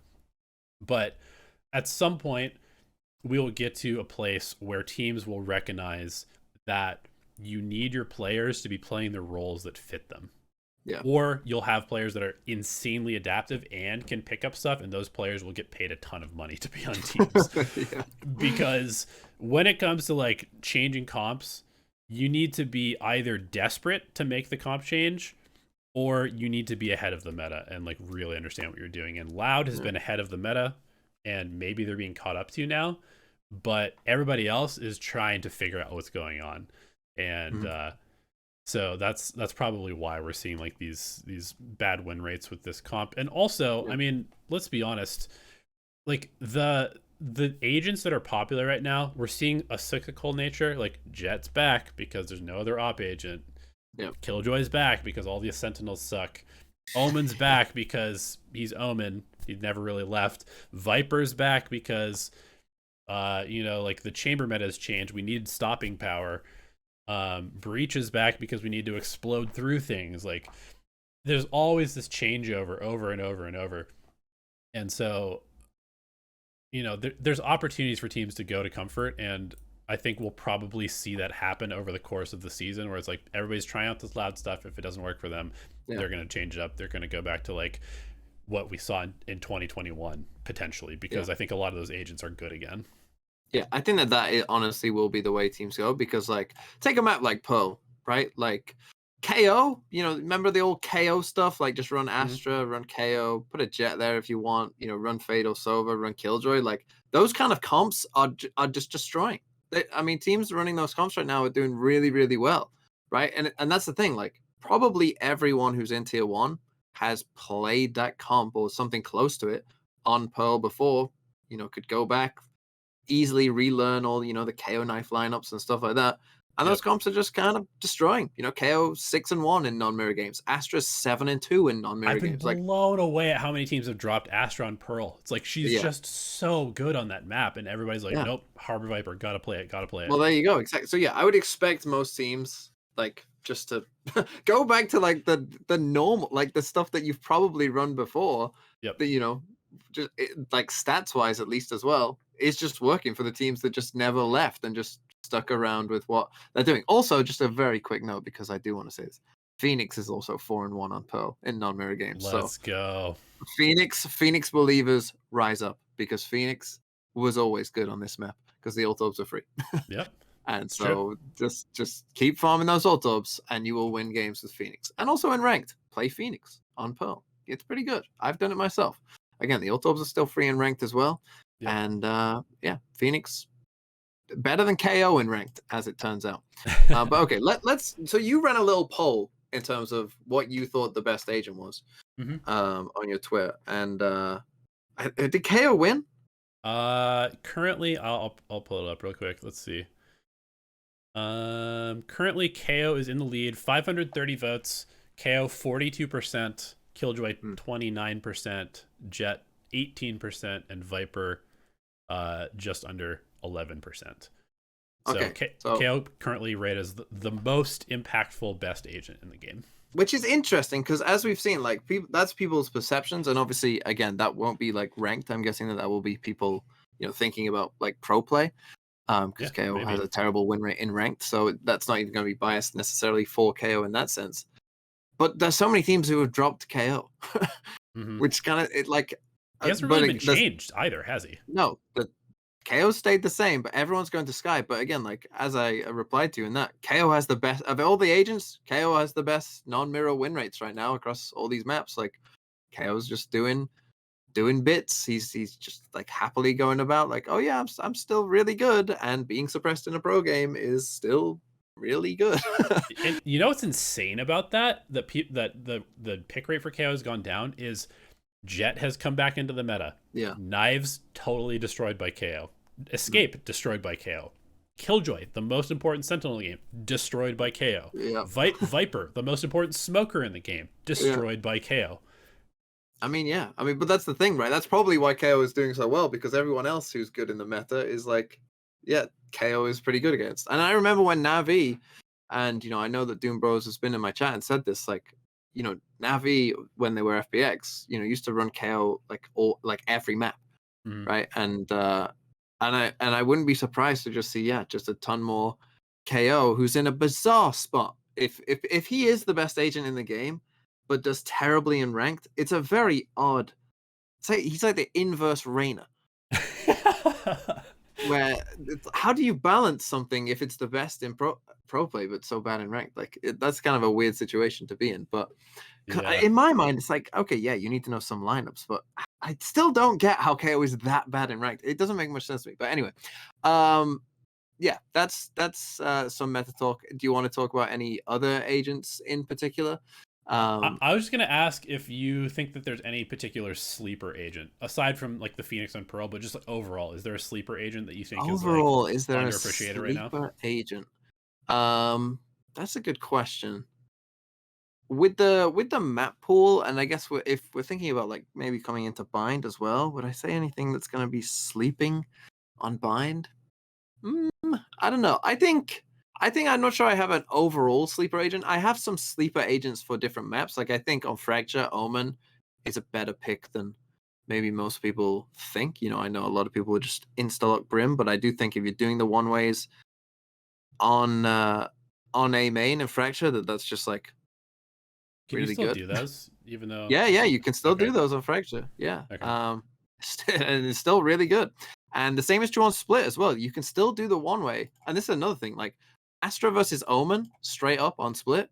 A: But at some point we will get to a place where teams will recognize that you need your players to be playing the roles that fit them. Or you'll have players that are insanely adaptive and can pick up stuff, and those players will get paid a ton of money to be on teams. Because when it comes to like changing comps, you need to be either desperate to make the comp change, or you need to be ahead of the meta and like really understand what you're doing. And Loud has been ahead of the meta, and maybe they're being caught up to now, but everybody else is trying to figure out what's going on. And so that's probably why we're seeing like these bad win rates with this comp. And also, I mean, let's be honest, like the agents that are popular right now, we're seeing a cyclical nature. Like Jet's back because there's no other op agent. Killjoy's back because all the Sentinels suck. Omen's back because he's Omen. He never really left. Viper's back because like the chamber meta has changed. We need stopping power. Breach is back because we need to explode through things. Like there's always this changeover over and over and over. And so, there's opportunities for teams to go to comfort. And I think we'll probably see that happen over the course of the season where it's like everybody's trying out this Loud stuff. If it doesn't work for them, they're going to change it up. They're going to go back to like what we saw in 2021 potentially, because I think a lot of those agents are good again.
B: Yeah, I think that honestly will be the way teams go, because like take a map like Pearl, right? Like KO, remember the old KO stuff? Like just run Astra, run KO, put a Jet there if you want, run Fatal Sova, run Killjoy. Like those kind of comps are just destroying. Teams running those comps right now are doing really, really well, right? And that's the thing. Like probably everyone who's in tier 1 has played that comp or something close to it on Pearl before. Could go back, easily relearn all the KO knife lineups and stuff like that, and those comps are just kind of destroying. KO 6-1 in non-mirror games, Astra's 7-2 in non-mirror games.
A: I've been blown away at how many teams have dropped Astra on Pearl. It's like she's just so good on that map, and everybody's like, nope, Harbor Viper, gotta play it.
B: Well, there you go, exactly. So I would expect most teams like just to go back to like the normal, like the stuff that you've probably run before. That just like stats wise at least as well, is just working for the teams that just never left and just stuck around with what they're doing. Also, just a very quick note, because I do want to say this, Phoenix is also 4-1 on Pearl in non-mirror games.
A: Let's go.
B: Phoenix believers rise up, because Phoenix was always good on this map because the ult orbs are free. And so just keep farming those ult orbs and you will win games with Phoenix. And also in ranked, play Phoenix on Pearl. It's pretty good. I've done it myself. Again, the ult orbs are still free in ranked as well. And Phoenix better than KO in ranked, as it turns out. But okay, let's. So you ran a little poll in terms of what you thought the best agent was on your Twitter, and did KO win?
A: Currently, I'll pull it up real quick. Let's see. Currently KO is in the lead, 530 votes. KO 42%, Killjoy
B: Hmm.
A: 29%, Jet 18%, and Viper just under 11%. So
B: Okay, so
A: KO currently rated as the most impactful best agent in the game.
B: which is interesting because as we've seen, like people, that's people's perceptions, and obviously, again, that won't be like ranked. I'm guessing that will be people, thinking about like pro play, because
A: Yeah,
B: KO has
A: maybe.
B: a terrible win rate in ranked, so that's not even going to be biased necessarily for KO in that sense. But there's so many teams who have dropped KO,
A: Hmm.
B: which kind of it like,
A: He hasn't really been changed either, has he?
B: no, the KO stayed the same, but everyone's going to Sky. But again, like as I replied to you in that, KO has the best of all the agents. KO has the best non-mirror win rates right now across all these maps. Like KO's just doing bits. He's just like happily going about like, oh yeah, I'm still really good, and being suppressed in a pro game is still really good.
A: And you know what's insane about that? That the pick rate for KO has gone down is Jet has come back into the meta.
B: Yeah.
A: Knives totally destroyed by KO.
B: Mm.
A: Escape destroyed by KO. Killjoy, the most important sentinel in the game, destroyed by KO.
B: Yeah.
A: Viper, the most important smoker in the game,
B: Yeah.
A: destroyed by KO.
B: I mean, yeah. I mean, but that's the thing, right? That's probably why KO is doing so well because everyone else who's good in the meta is like, yeah, KO is pretty good against. And I remember when Navi, and I know that Doom Bros has been in my chat and said this, like, Navi when they were FBX, used to run KO like every map,
A: Mm.
B: right? And I wouldn't be surprised to just see, yeah, just a ton more KO who's in a bizarre spot. If he is the best agent in the game, but does terribly in ranked, it's a very odd. Say he's like the inverse Reina, where how do you balance something if it's the best in pro play but so bad in ranked? Like that's kind of a weird situation to be in. But
A: Yeah.
B: in my mind, it's like okay, yeah, you need to know some lineups, but I still don't get how KO is that bad in ranked. It doesn't make much sense to me. But anyway, yeah, that's some meta talk. Do you want to talk about any other agents in particular?
A: I was just gonna ask if you think that there's any particular sleeper agent aside from like the Phoenix and Pearl, but just like overall, is there a sleeper agent that you think is like
B: Overall, is there a
A: underappreciated right now?
B: sleeper agent? That's a good question. With the map pool, and I guess if we're thinking about like maybe coming into bind as well, would I say anything that's going to be sleeping on bind? Mm, I don't know. I think I'm not sure I have an overall sleeper agent. I have some sleeper agents for different maps. Like I think on Fracture, Omen is a better pick than maybe most people think. I know a lot of people would just insta lock Brim, but I do think if you're doing the one ways on A main and Fracture, that's just like
A: Can you
B: really
A: still
B: good.
A: do those even though?
B: Yeah, you can still
A: Okay.
B: do those on Fracture. Yeah.
A: Okay.
B: And it's still really good. And the same is true on Split as well. You can still do the one way. And this is another thing, like Astra versus Omen, straight up on Split.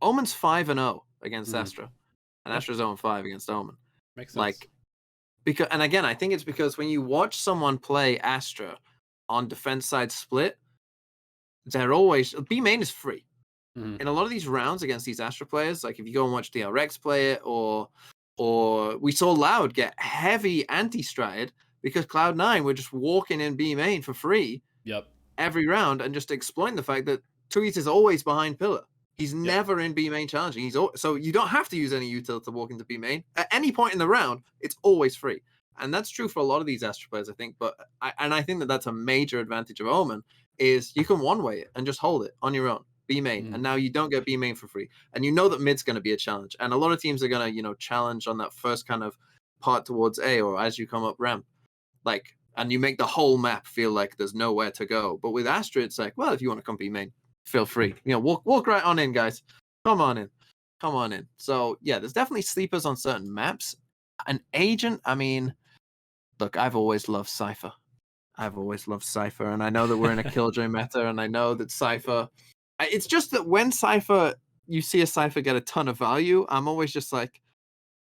B: Omen's 5-0 against
A: Mm.
B: Astra, and
A: Yeah,
B: Astra's 0-5 against Omen.
A: makes sense.
B: Like because, and again, I think it's because when you watch someone play Astra on defense side Split, they're always B main is free.
A: Mm.
B: In a lot of these rounds against these Astra players, like if you go and watch DRX play it, or we saw Loud get heavy anti-stride because Cloud9 were just walking in B main for free
A: Yep.
B: every round and just exploiting the fact that Tweet is always behind pillar. He's
A: Yep.
B: never in B main challenging. So you don't have to use any util to walk into B main at any point in the round. It's always free, and that's true for a lot of these Astra players, I think. But I think that that's a major advantage of Omen is you can one way it and just hold it on your own. B main,
A: Mm.
B: and now you don't get B main for free, and you know that mid's going to be a challenge, and a lot of teams are going to challenge on that first kind of part towards A or as you come up ramp, like, and you make the whole map feel like there's nowhere to go. But with Astra, it's like, well, if you want to come B main, feel free. Walk right on in, guys. Come on in, come on in. So yeah, there's definitely sleepers on certain maps. An agent, I mean, look, I've always loved Cypher. I've always loved Cypher, and I know that we're in a Killjoy meta, and I know that Cypher. It's just that when Cypher, you see a Cypher get a ton of value, I'm always just like,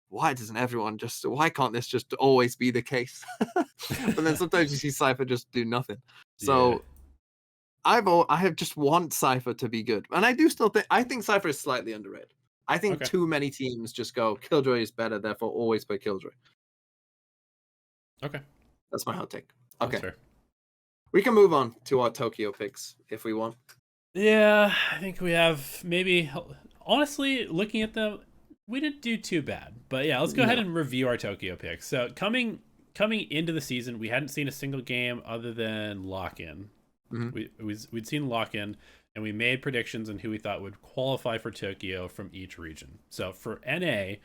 B: why doesn't everyone just? Why can't this just always be the case? But then sometimes you see Cypher just do nothing.
A: Yeah.
B: So I have just want Cypher to be good, and I do still think Cypher is slightly underrated. I think
A: Okay.
B: too many teams just go Killjoy is better, therefore always play Killjoy.
A: Okay.
B: That's my hot take.
A: That's
B: Okay,
A: fair.
B: we can move on to our Tokyo picks if we want.
A: Yeah, I think we have maybe. Honestly, looking at them, we didn't do too bad. But yeah, let's go ahead
B: No.
A: and review our Tokyo picks. So coming into the season, we hadn't seen a single game other than lock in.
B: Hmm.
A: We'd seen lock in, and we made predictions on who we thought would qualify for Tokyo from each region. So for NA,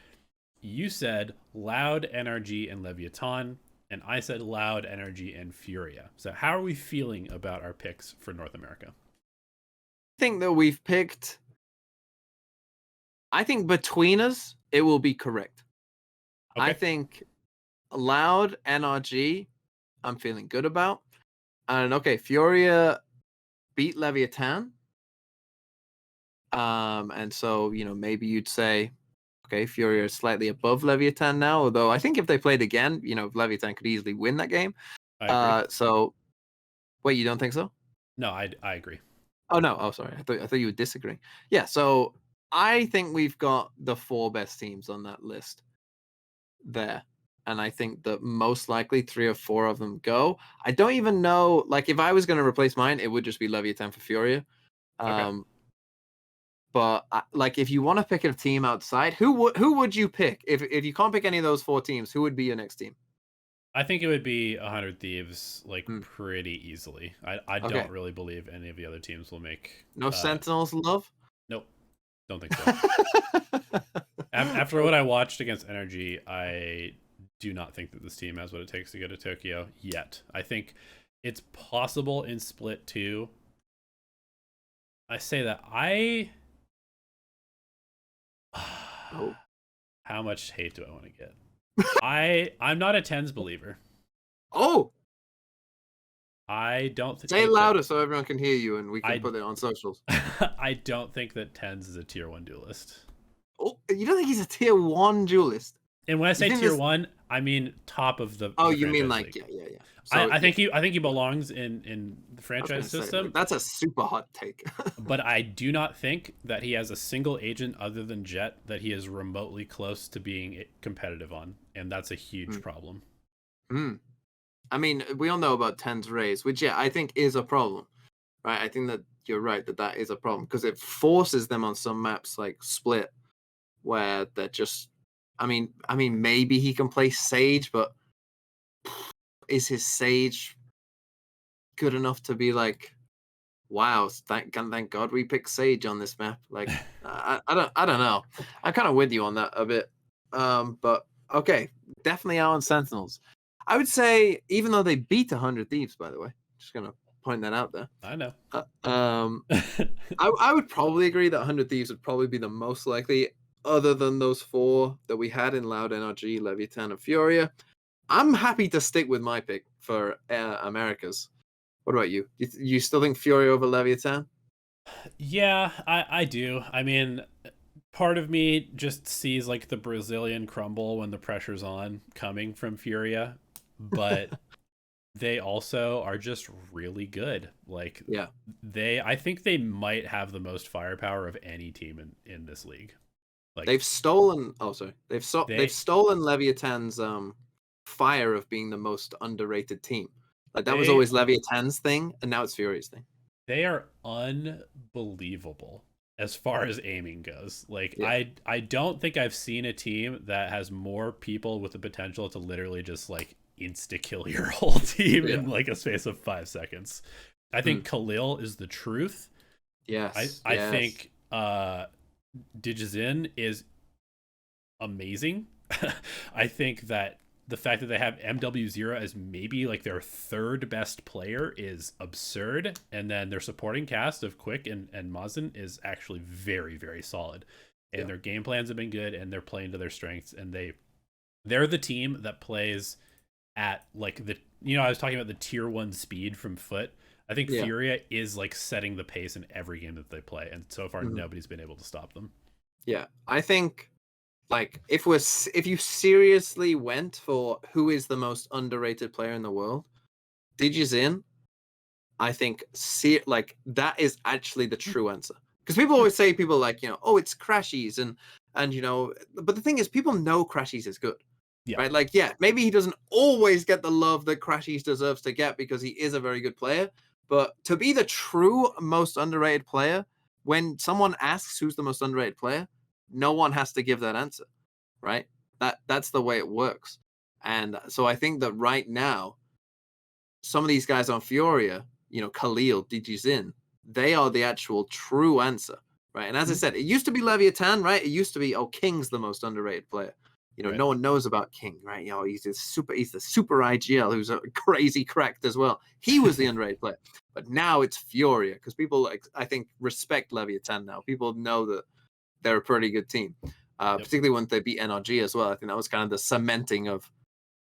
A: you said Loud, NRG, and Leviathan, and I said Loud, Energy, and Furia. So how are we feeling about our picks for North America?
B: I think that we've picked. I think between us, it will be correct. I
A: Okay.
B: think Loud NRG, I'm feeling good about. And okay, Furia beat Leviathan. And so, maybe you'd say, okay, Furia is slightly above Leviathan now, although I think if they played again, Leviathan could easily win that game.
A: I agree.
B: So wait, you don't think so?
A: No, I agree.
B: Oh no, oh sorry. I thought you were disagreeing. Yeah, so I think we've got the 4 best teams on that list there. And I think that most likely 3 or 4 of them go. I don't even know, like if I was going to replace mine, it would just be Leviathan for Furia.
A: Okay.
B: Um, but like if you want to pick a team outside, who would you pick? If you can't pick any of those 4 teams, who would be your next team?
A: I think it would be 100 Thieves like
B: Hmm.
A: pretty easily. I
B: Okay.
A: don't really believe any of the other teams will make.
B: No Sentinels love?
A: Nope, don't think so. After what I watched against Energy, I do not think that this team has what it takes to go to Tokyo yet. I think it's possible in Split 2. I say that
B: Oh.
A: how much hate do I want to get? I'm not a tens believer.
B: Oh,
A: I don't
B: say it
A: think
B: louder so everyone can hear you and we can
A: I
B: put it on socials.
A: I don't think that tens is a tier 1 duelist.
B: Oh, you don't think he's a tier 1 duelist?
A: And when I say
B: think
A: tier
B: this-
A: 1, I mean top of the.
B: Oh,
A: the
B: you mean
A: franchise
B: like
A: league.
B: yeah. So
A: I think he belongs in the
B: I was
A: franchise
B: gonna say,
A: system.
B: that's a super hot take.
A: But I do not think that he has a single agent other than Jet that he is remotely close to being competitive on, and that's a huge problem.
B: Hmm. I mean, we all know about Ten's raise, which I think is a problem, right? I think that you're right that is a problem because it forces them on some maps like Split, where they're just. I mean, maybe he can play Sage, but is his Sage good enough to be like, wow, thank God we picked Sage on this map? Like, I don't know. I'm kind of with you on that a bit. But okay, definitely out on Sentinels. I would say, even though they beat 100 Thieves, by the way, just gonna point that out there.
A: I know.
B: I would probably agree that 100 Thieves would probably be the most likely, other than those 4 that we had in Loud NRG, Leviathan, and Furia. I'm happy to stick with my pick for Americas. What about you? You still think Furia over Leviathan?
A: Yeah, I do. I mean, part of me just sees like the Brazilian crumble when the pressure's on coming from Furia, but they also are just really good. Like
B: Yeah.
A: I think they might have the most firepower of any team in this league. Like
B: They've stolen. Oh, sorry. They've
A: they
B: stolen Leviathan's fire of being the most underrated team. Like that was
A: they
B: always Leviathan's thing, and now it's Furia's thing.
A: they are unbelievable as far as aiming goes. Like
B: Yeah.
A: I don't think I've seen a team that has more people with the potential to literally just like insta kill your whole team in
B: Yeah.
A: like a space of 5 seconds. I think Khalil is the truth.
B: Yes.
A: I think Digizin is amazing. I think that the fact that they have MW0 as maybe like their 3rd best player is absurd. And then their supporting cast of Quick and Mazen is actually very, very solid. And their game plans have been good and they're playing to their strengths. And they're the team that plays at like I was talking about the tier 1 speed from Foot. I think Furia is like setting the pace in every game that they play. And so far, nobody's been able to stop them.
B: Yeah. I think like if you seriously went for who is the most underrated player in the world, Digizin, I think like that is actually the true answer. Because people always say oh, it's Crashies and but the thing is people know Crashies is good.
A: Yeah.
B: right? Like, yeah, maybe he doesn't always get the love that Crashies deserves to get because he is a very good player. But to be the true most underrated player, when someone asks who's the most underrated player, no one has to give that answer, right? That's the way it works. And so I think that right now, some of these guys on Fioria, Khalil, DigiZin, they are the actual true answer, right? And as I said, it used to be Leviathan, right? It used to be, King's the most underrated player.
A: Right.
B: No one knows about King, right? He's the super IGL who's a crazy cracked as well. He was the underrated player. But now it's Fioria because people, I think, respect Leviathan now. People know that they're a pretty good team, particularly when they beat NRG as well. I think that was kind of the cementing of,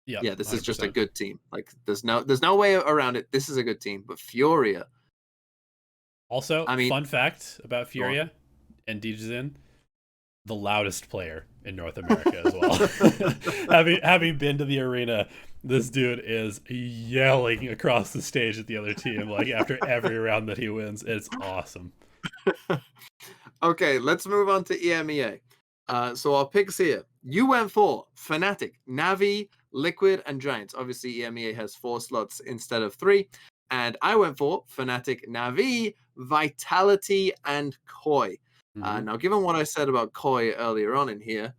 B: yeah, this 100%. Is just a good team. Like there's no way around it. This is a good team. But Fioria.
A: Also, fun fact about Fioria and DJZin, the loudest player in North America as well. having been to the arena, this dude is yelling across the stage at the other team, like after every round that he wins. It's awesome.
B: Okay, let's move on to EMEA. So our picks here. You went for Fnatic, Navi, Liquid, and Giants. Obviously, EMEA has 4 slots instead of 3. And I went for Fnatic, Navi, Vitality, and Koi. Now, given what I said about Koi earlier on in here,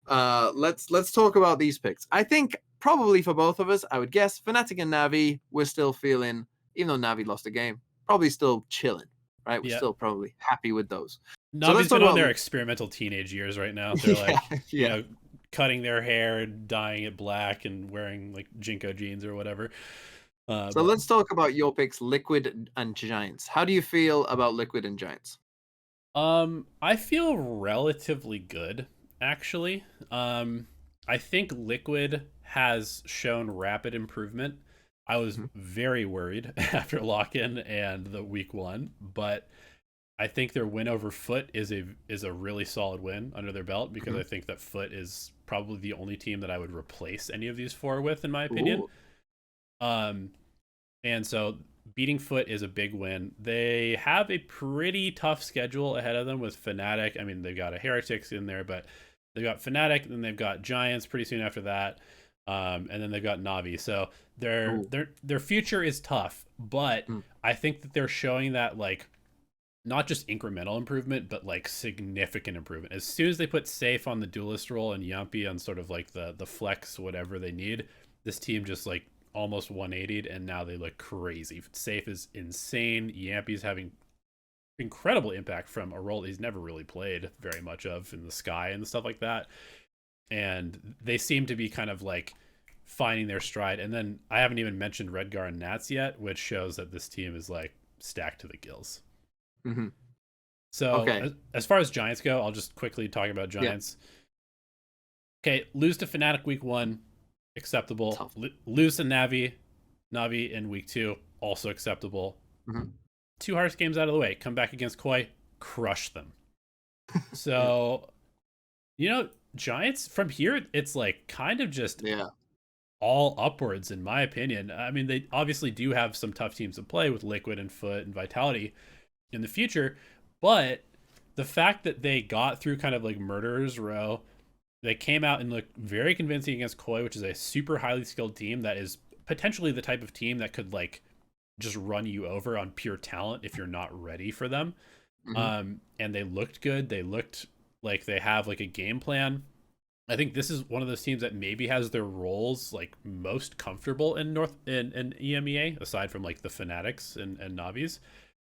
B: let's talk about these picks. I think probably for both of us, I would guess Fnatic and Navi, we're still feeling, even though Navi lost a game, probably still chilling, right? We're still probably happy with those.
A: Navi's been on their experimental teenage years right now. They're cutting their hair, dyeing it black, and wearing like Jinko jeans or whatever.
B: So let's talk about your picks, Liquid and Giants. How do you feel about Liquid and Giants?
A: I feel relatively good, actually. I think Liquid has shown rapid improvement. I was very worried after lock-in and the week 1, but I think their win over Foot is a really solid win under their belt because I think that Foot is probably the only team that I would replace any of these 4 with, in my opinion. And so beating Foot is a big win. They have a pretty tough schedule ahead of them with Fnatic. I mean, they've got a Heretics in there, but they've got Fnatic, and then they've got Giants pretty soon after that. And then they've got Navi. So their future is tough, but I think that they're showing that, like, not just incremental improvement, but like significant improvement. As soon as they put Safe on the duelist role and Yumpy on sort of like the flex, whatever they need, this team just like almost 180'd, and now they look crazy. Safe is insane. Yampy's having incredible impact from a role he's never really played very much of in the sky and stuff like that. And they seem to be kind of like finding their stride. And then I haven't even mentioned Redgar and Nats yet, which shows that this team is like stacked to the gills. So as far as Giants go, I'll just quickly talk about Giants. Okay, lose to Fnatic week 1, acceptable. Lose to Navi in week 2, also acceptable. 2 hardest games out of the way. Come back against Koi, crush them. So, Giants from here, it's like kind of just all upwards, in my opinion. I mean, they obviously do have some tough teams to play with Liquid and Foot and Vitality in the future, but the fact that they got through kind of like Murderer's Row, they came out and looked very convincing against Koi, which is a super highly skilled team that is potentially the type of team that could like just run you over on pure talent if you're not ready for them. And they looked good. They looked like they have like a game plan. I think this is one of those teams that maybe has their roles like most comfortable in EMEA, aside from like the Fanatics and Navis.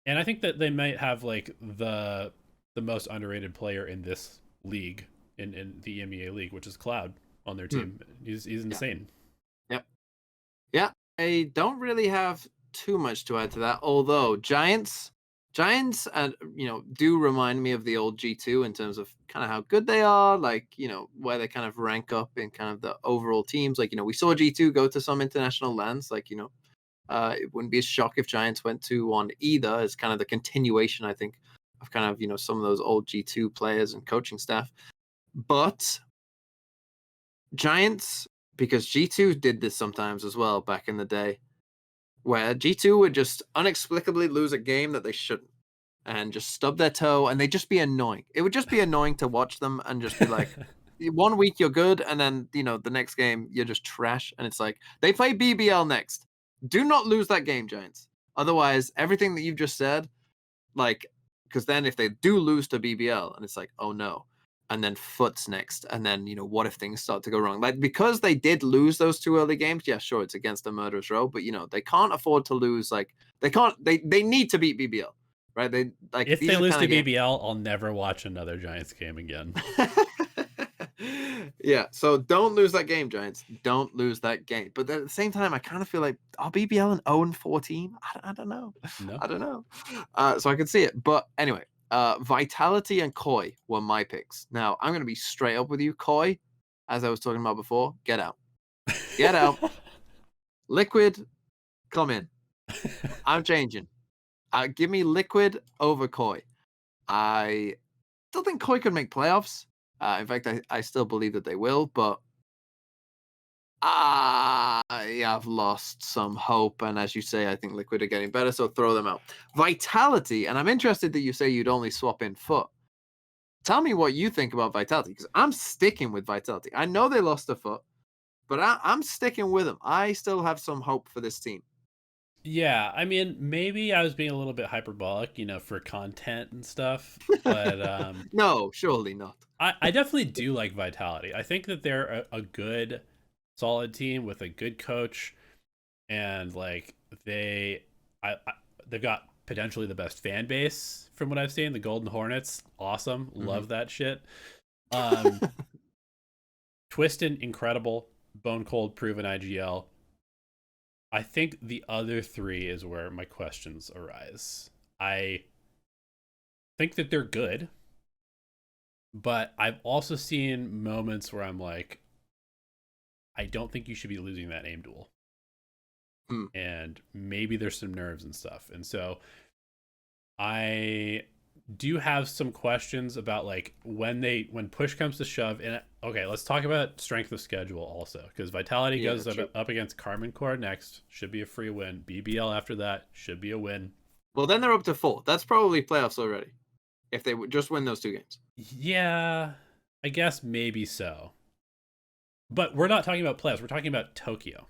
A: And I think that they might have like the most underrated player in this league, in the EMEA league, which is Cloud on their team. He's insane.
B: Yeah, I don't really have too much to add to that. Although Giants, do remind me of the old G2 in terms of kind of how good they are, like, where they kind of rank up in kind of the overall teams. Like, we saw G2 go to some international lands, like, it wouldn't be a shock if Giants went to one either, as kind of the continuation, I think, of kind of, some of those old G2 players and coaching staff. But Giants, because G2 did this sometimes as well back in the day, where G2 would just inexplicably lose a game that they shouldn't and just stub their toe, and they'd just be annoying. It would just be annoying to watch them and just be like, 1 week you're good, and then the next game you're just trash. And it's like they play BBL next. Do not lose that game, Giants. Otherwise, everything that you've just said, like, because then if they do lose to BBL, and it's like, oh no, and then Foot's next, and then what if things start to go wrong? Like, because they did lose those 2 early games, yeah, sure, it's against a murderous row, but they can't afford to lose. Like, they need to beat BBL, right? They like
A: If
B: these
A: they
B: are
A: lose
B: kind
A: to
B: of
A: BBL, I'll never watch another Giants game again.
B: Yeah, so don't lose that game, Giants. Don't lose that game. But at the same time, I kind of feel like, are BBL an 0-4 team? I don't know.
A: No.
B: I don't know. So I could see it. But anyway, Vitality and Koi were my picks. Now, I'm going to be straight up with you. Koi, as I was talking about before, get out. Get out. Liquid, come in. I'm changing. Give me Liquid over Koi. I still think Koi could make playoffs. In fact, I still believe that they will, but I have lost some hope. And as you say, I think Liquid are getting better, so throw them out. Vitality, and I'm interested that you say you'd only swap in Foot. Tell me what you think about Vitality, because I'm sticking with Vitality. I know they lost a Foot, but I'm sticking with them. I still have some hope for this team.
A: Yeah, I mean, maybe I was being a little bit hyperbolic, for content and stuff, but
B: No, surely not.
A: I definitely do like Vitality. I think that they're a good, solid team with a good coach, and like they've got potentially the best fan base from what I've seen. The Golden Hornets, awesome, love that shit. Twisted, incredible, Bone Cold, proven IGL. I think the other 3 is where my questions arise. I think that they're good, but I've also seen moments where I'm like, I don't think you should be losing that aim duel. And maybe there's some nerves and stuff. And so I do have some questions about like when push comes to shove. And okay, let's talk about strength of schedule also, because Vitality goes up against Carmen Core next, should be a free win. BBL after that should be a win.
B: Well, then they're up to 4. That's probably playoffs already, if they would just win those 2 games.
A: Yeah, I guess maybe so. But we're not talking about playoffs. We're talking about Tokyo.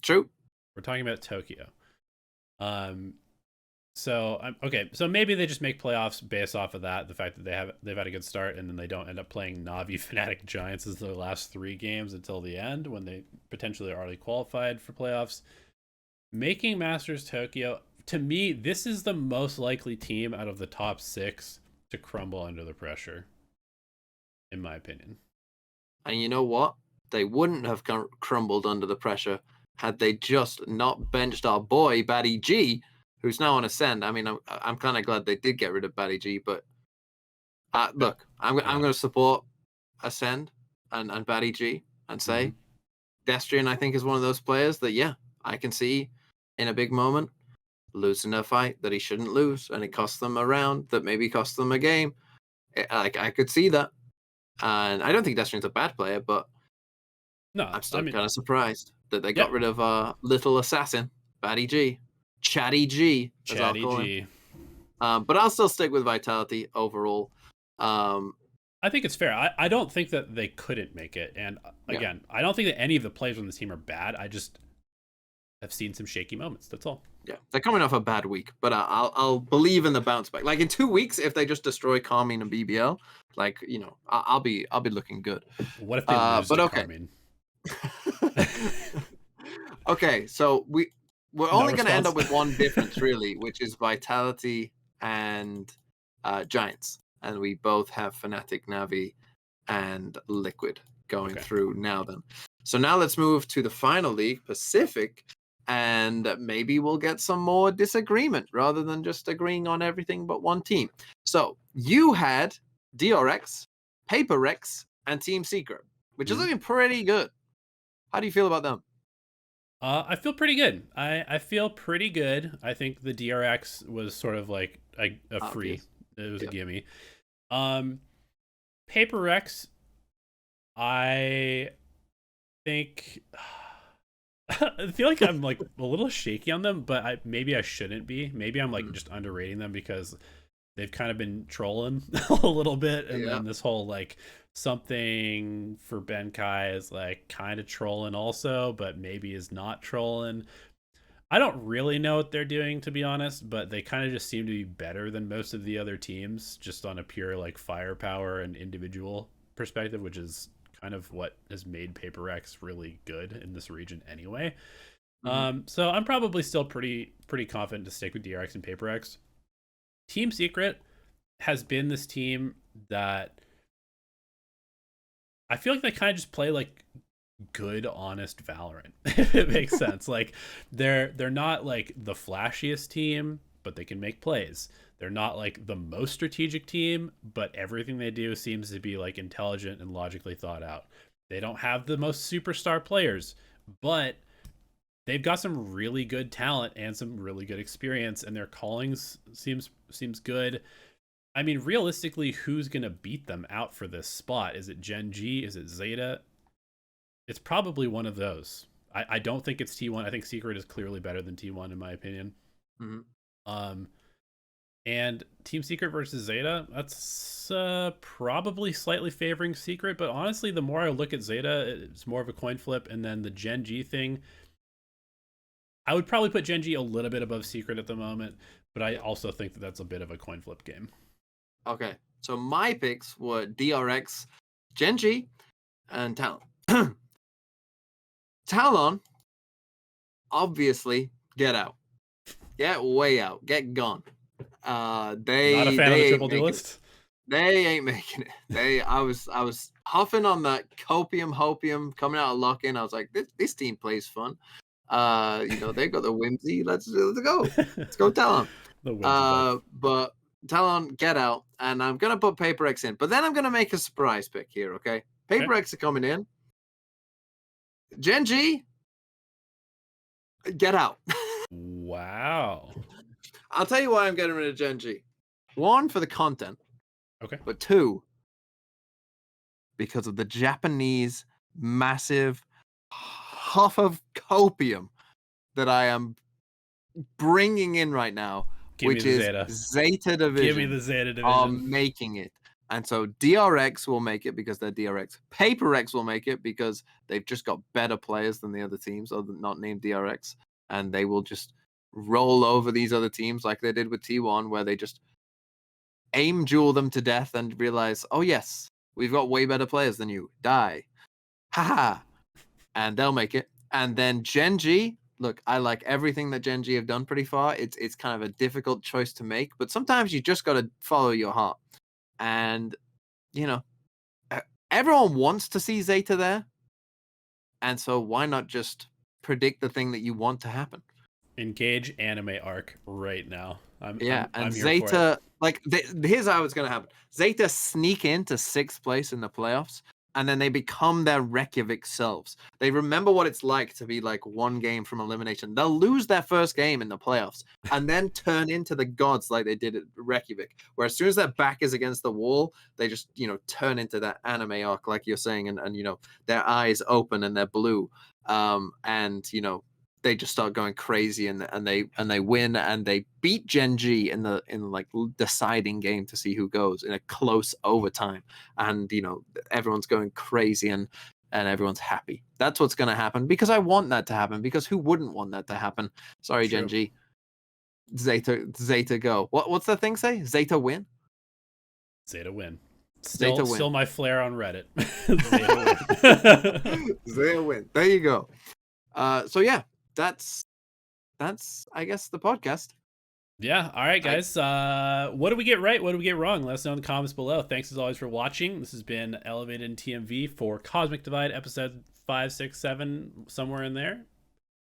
B: True.
A: We're talking about Tokyo. So maybe they just make playoffs based off of that, the fact that they've had a good start, and then they don't end up playing Navi Fnatic Giants as their last 3 games until the end when they potentially are already qualified for playoffs. Making Masters Tokyo, to me, this is the most likely team out of the top 6 to crumble under the pressure, in my opinion.
B: And you know what? They wouldn't have crumbled under the pressure had they just not benched our boy Batty G, who's now on Acend. I mean, I'm kind of glad they did get rid of Batty G, but look, I'm going to support Acend and Batty G and say Destrian, I think, is one of those players that, yeah, I can see in a big moment losing a fight that he shouldn't lose, and it cost them a round that maybe cost them a game. I could see that. And I don't think Destrian's a bad player, but I'm still kind of surprised that they got rid of little assassin, Batty G. Chatty G, as I'll call him. But I'll still stick with Vitality overall.
A: I think it's fair. I don't think that they couldn't make it. And again, I don't think that any of the players on the team are bad. I just have seen some shaky moments. That's all.
B: Yeah, they're coming off a bad week, but I'll believe in the bounce back. Like in 2 weeks, if they just destroy Carmine and BBL, like I'll be looking good.
A: What if they lose to Carmine?
B: Okay, so we're only going to end up with one difference, really, which is Vitality and Giants. And we both have Fnatic, Navi, and Liquid going through now then. So now let's move to the final league, Pacific, and maybe we'll get some more disagreement rather than just agreeing on everything but one team. So you had DRX, PaperX, and Team Secret, which is looking pretty good. How do you feel about them?
A: I feel pretty good. I feel pretty good. I think the DRX was sort of like a free. It was a gimme. PaperX, I think I feel like I'm like a little shaky on them, but maybe I shouldn't be. Maybe I'm like just underrating them because they've kind of been trolling a little bit, and
B: Yeah.
A: then this whole like something for Benkai is like kind of trolling also, but maybe is not trolling. I don't really know what they're doing, to be honest, but they kind of just seem to be better than most of the other teams, just on a pure like firepower and individual perspective, which is kind of what has made Paper X really good in this region anyway. So I'm probably still pretty confident to stick with DRX and Paper X. Team Secret has been this team that I feel like they kind of just play like good, honest Valorant, if it makes sense. Like they're not like the flashiest team, but they can make plays. They're not like the most strategic team, but everything they do seems to be like intelligent and logically thought out. They don't have the most superstar players, but they've got some really good talent and some really good experience, and their callings seems good. I mean, realistically, who's gonna beat them out for this spot? Is it Gen G? Is it Zeta? It's probably one of those. I don't think it's T1. I think Secret is clearly better than T1 in my opinion. And Team Secret versus Zeta, that's probably slightly favoring Secret, but honestly, the more I look at Zeta, it's more of a coin flip. And then the Gen G thing, I would probably put Gen G a little bit above Secret at the moment, but I also think that that's a bit of a coin flip game.
B: Okay, so my picks were DRX, Gen G, and Talon. Talon, obviously, get out. Get way out. Get gone. They
A: Not a fan of the triple duelist.
B: They ain't making it. I was huffing on that hopium coming out of lock-in. I was like, this team plays fun. They got the whimsy. Let's go. Let's go Talon. But Talon, get out. And I'm gonna put Paper X in. But then I'm gonna make a surprise pick here, okay? Paper X are coming in. Gen G, get out.
A: Wow.
B: I'll tell you why I'm getting rid of Gen G. One, for the content.
A: Okay.
B: But two, because of the Japanese massive huff of copium that I am bringing in right now, which is Zeta Division.
A: Give me the Zeta Division.
B: Making it. And so DRX will make it because they're DRX. Paper X will make it because they've just got better players than the other teams, other than not named DRX. And they will just roll over these other teams like they did with T1, where they just aim duel them to death and realize, oh yes, we've got way better players than you. Die. Haha. And they'll make it. And then Gen G, look, I like everything that Gen G have done pretty far. It's kind of a difficult choice to make, but sometimes you just got to follow your heart. And, everyone wants to see Zeta there. And so why not just predict the thing that you want to happen?
A: Engage anime arc right now. I'm
B: Zeta, here's how it's going to happen. Zeta sneak into 6th place in the playoffs, and then they become their Reykjavik selves. They remember what it's like to be like one game from elimination. They'll lose their first game in the playoffs and then turn into the gods like they did at Reykjavik, where as soon as their back is against the wall, they just, turn into that anime arc, like you're saying, and their eyes open and they're blue. They just start going crazy and they win and they beat Gen G in the deciding game to see who goes in a close overtime, and everyone's going crazy and everyone's happy. That's what's going to happen because I want that to happen, because who wouldn't want that to happen? Sorry, true. Gen G. Zeta go. What's that thing say? Zeta win?
A: Zeta win.
B: Zeta win.
A: Still my flair on Reddit.
B: Zeta win. Zeta win. There you go. So yeah. That's I guess the podcast.
A: Yeah. All right, guys. What do we get right? What do we get wrong? Let us know in the comments below. Thanks as always for watching. This has been Elevated in TMV for Cosmic Divide, episode 5, 6, 7, somewhere in there.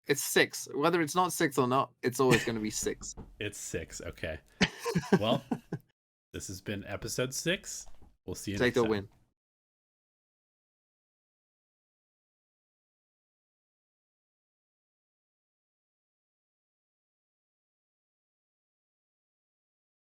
B: It's 6. Whether it's not 6 or not, it's always going to be 6.
A: It's 6. Okay. Well, this has been episode 6. We'll see you next time.
B: Win.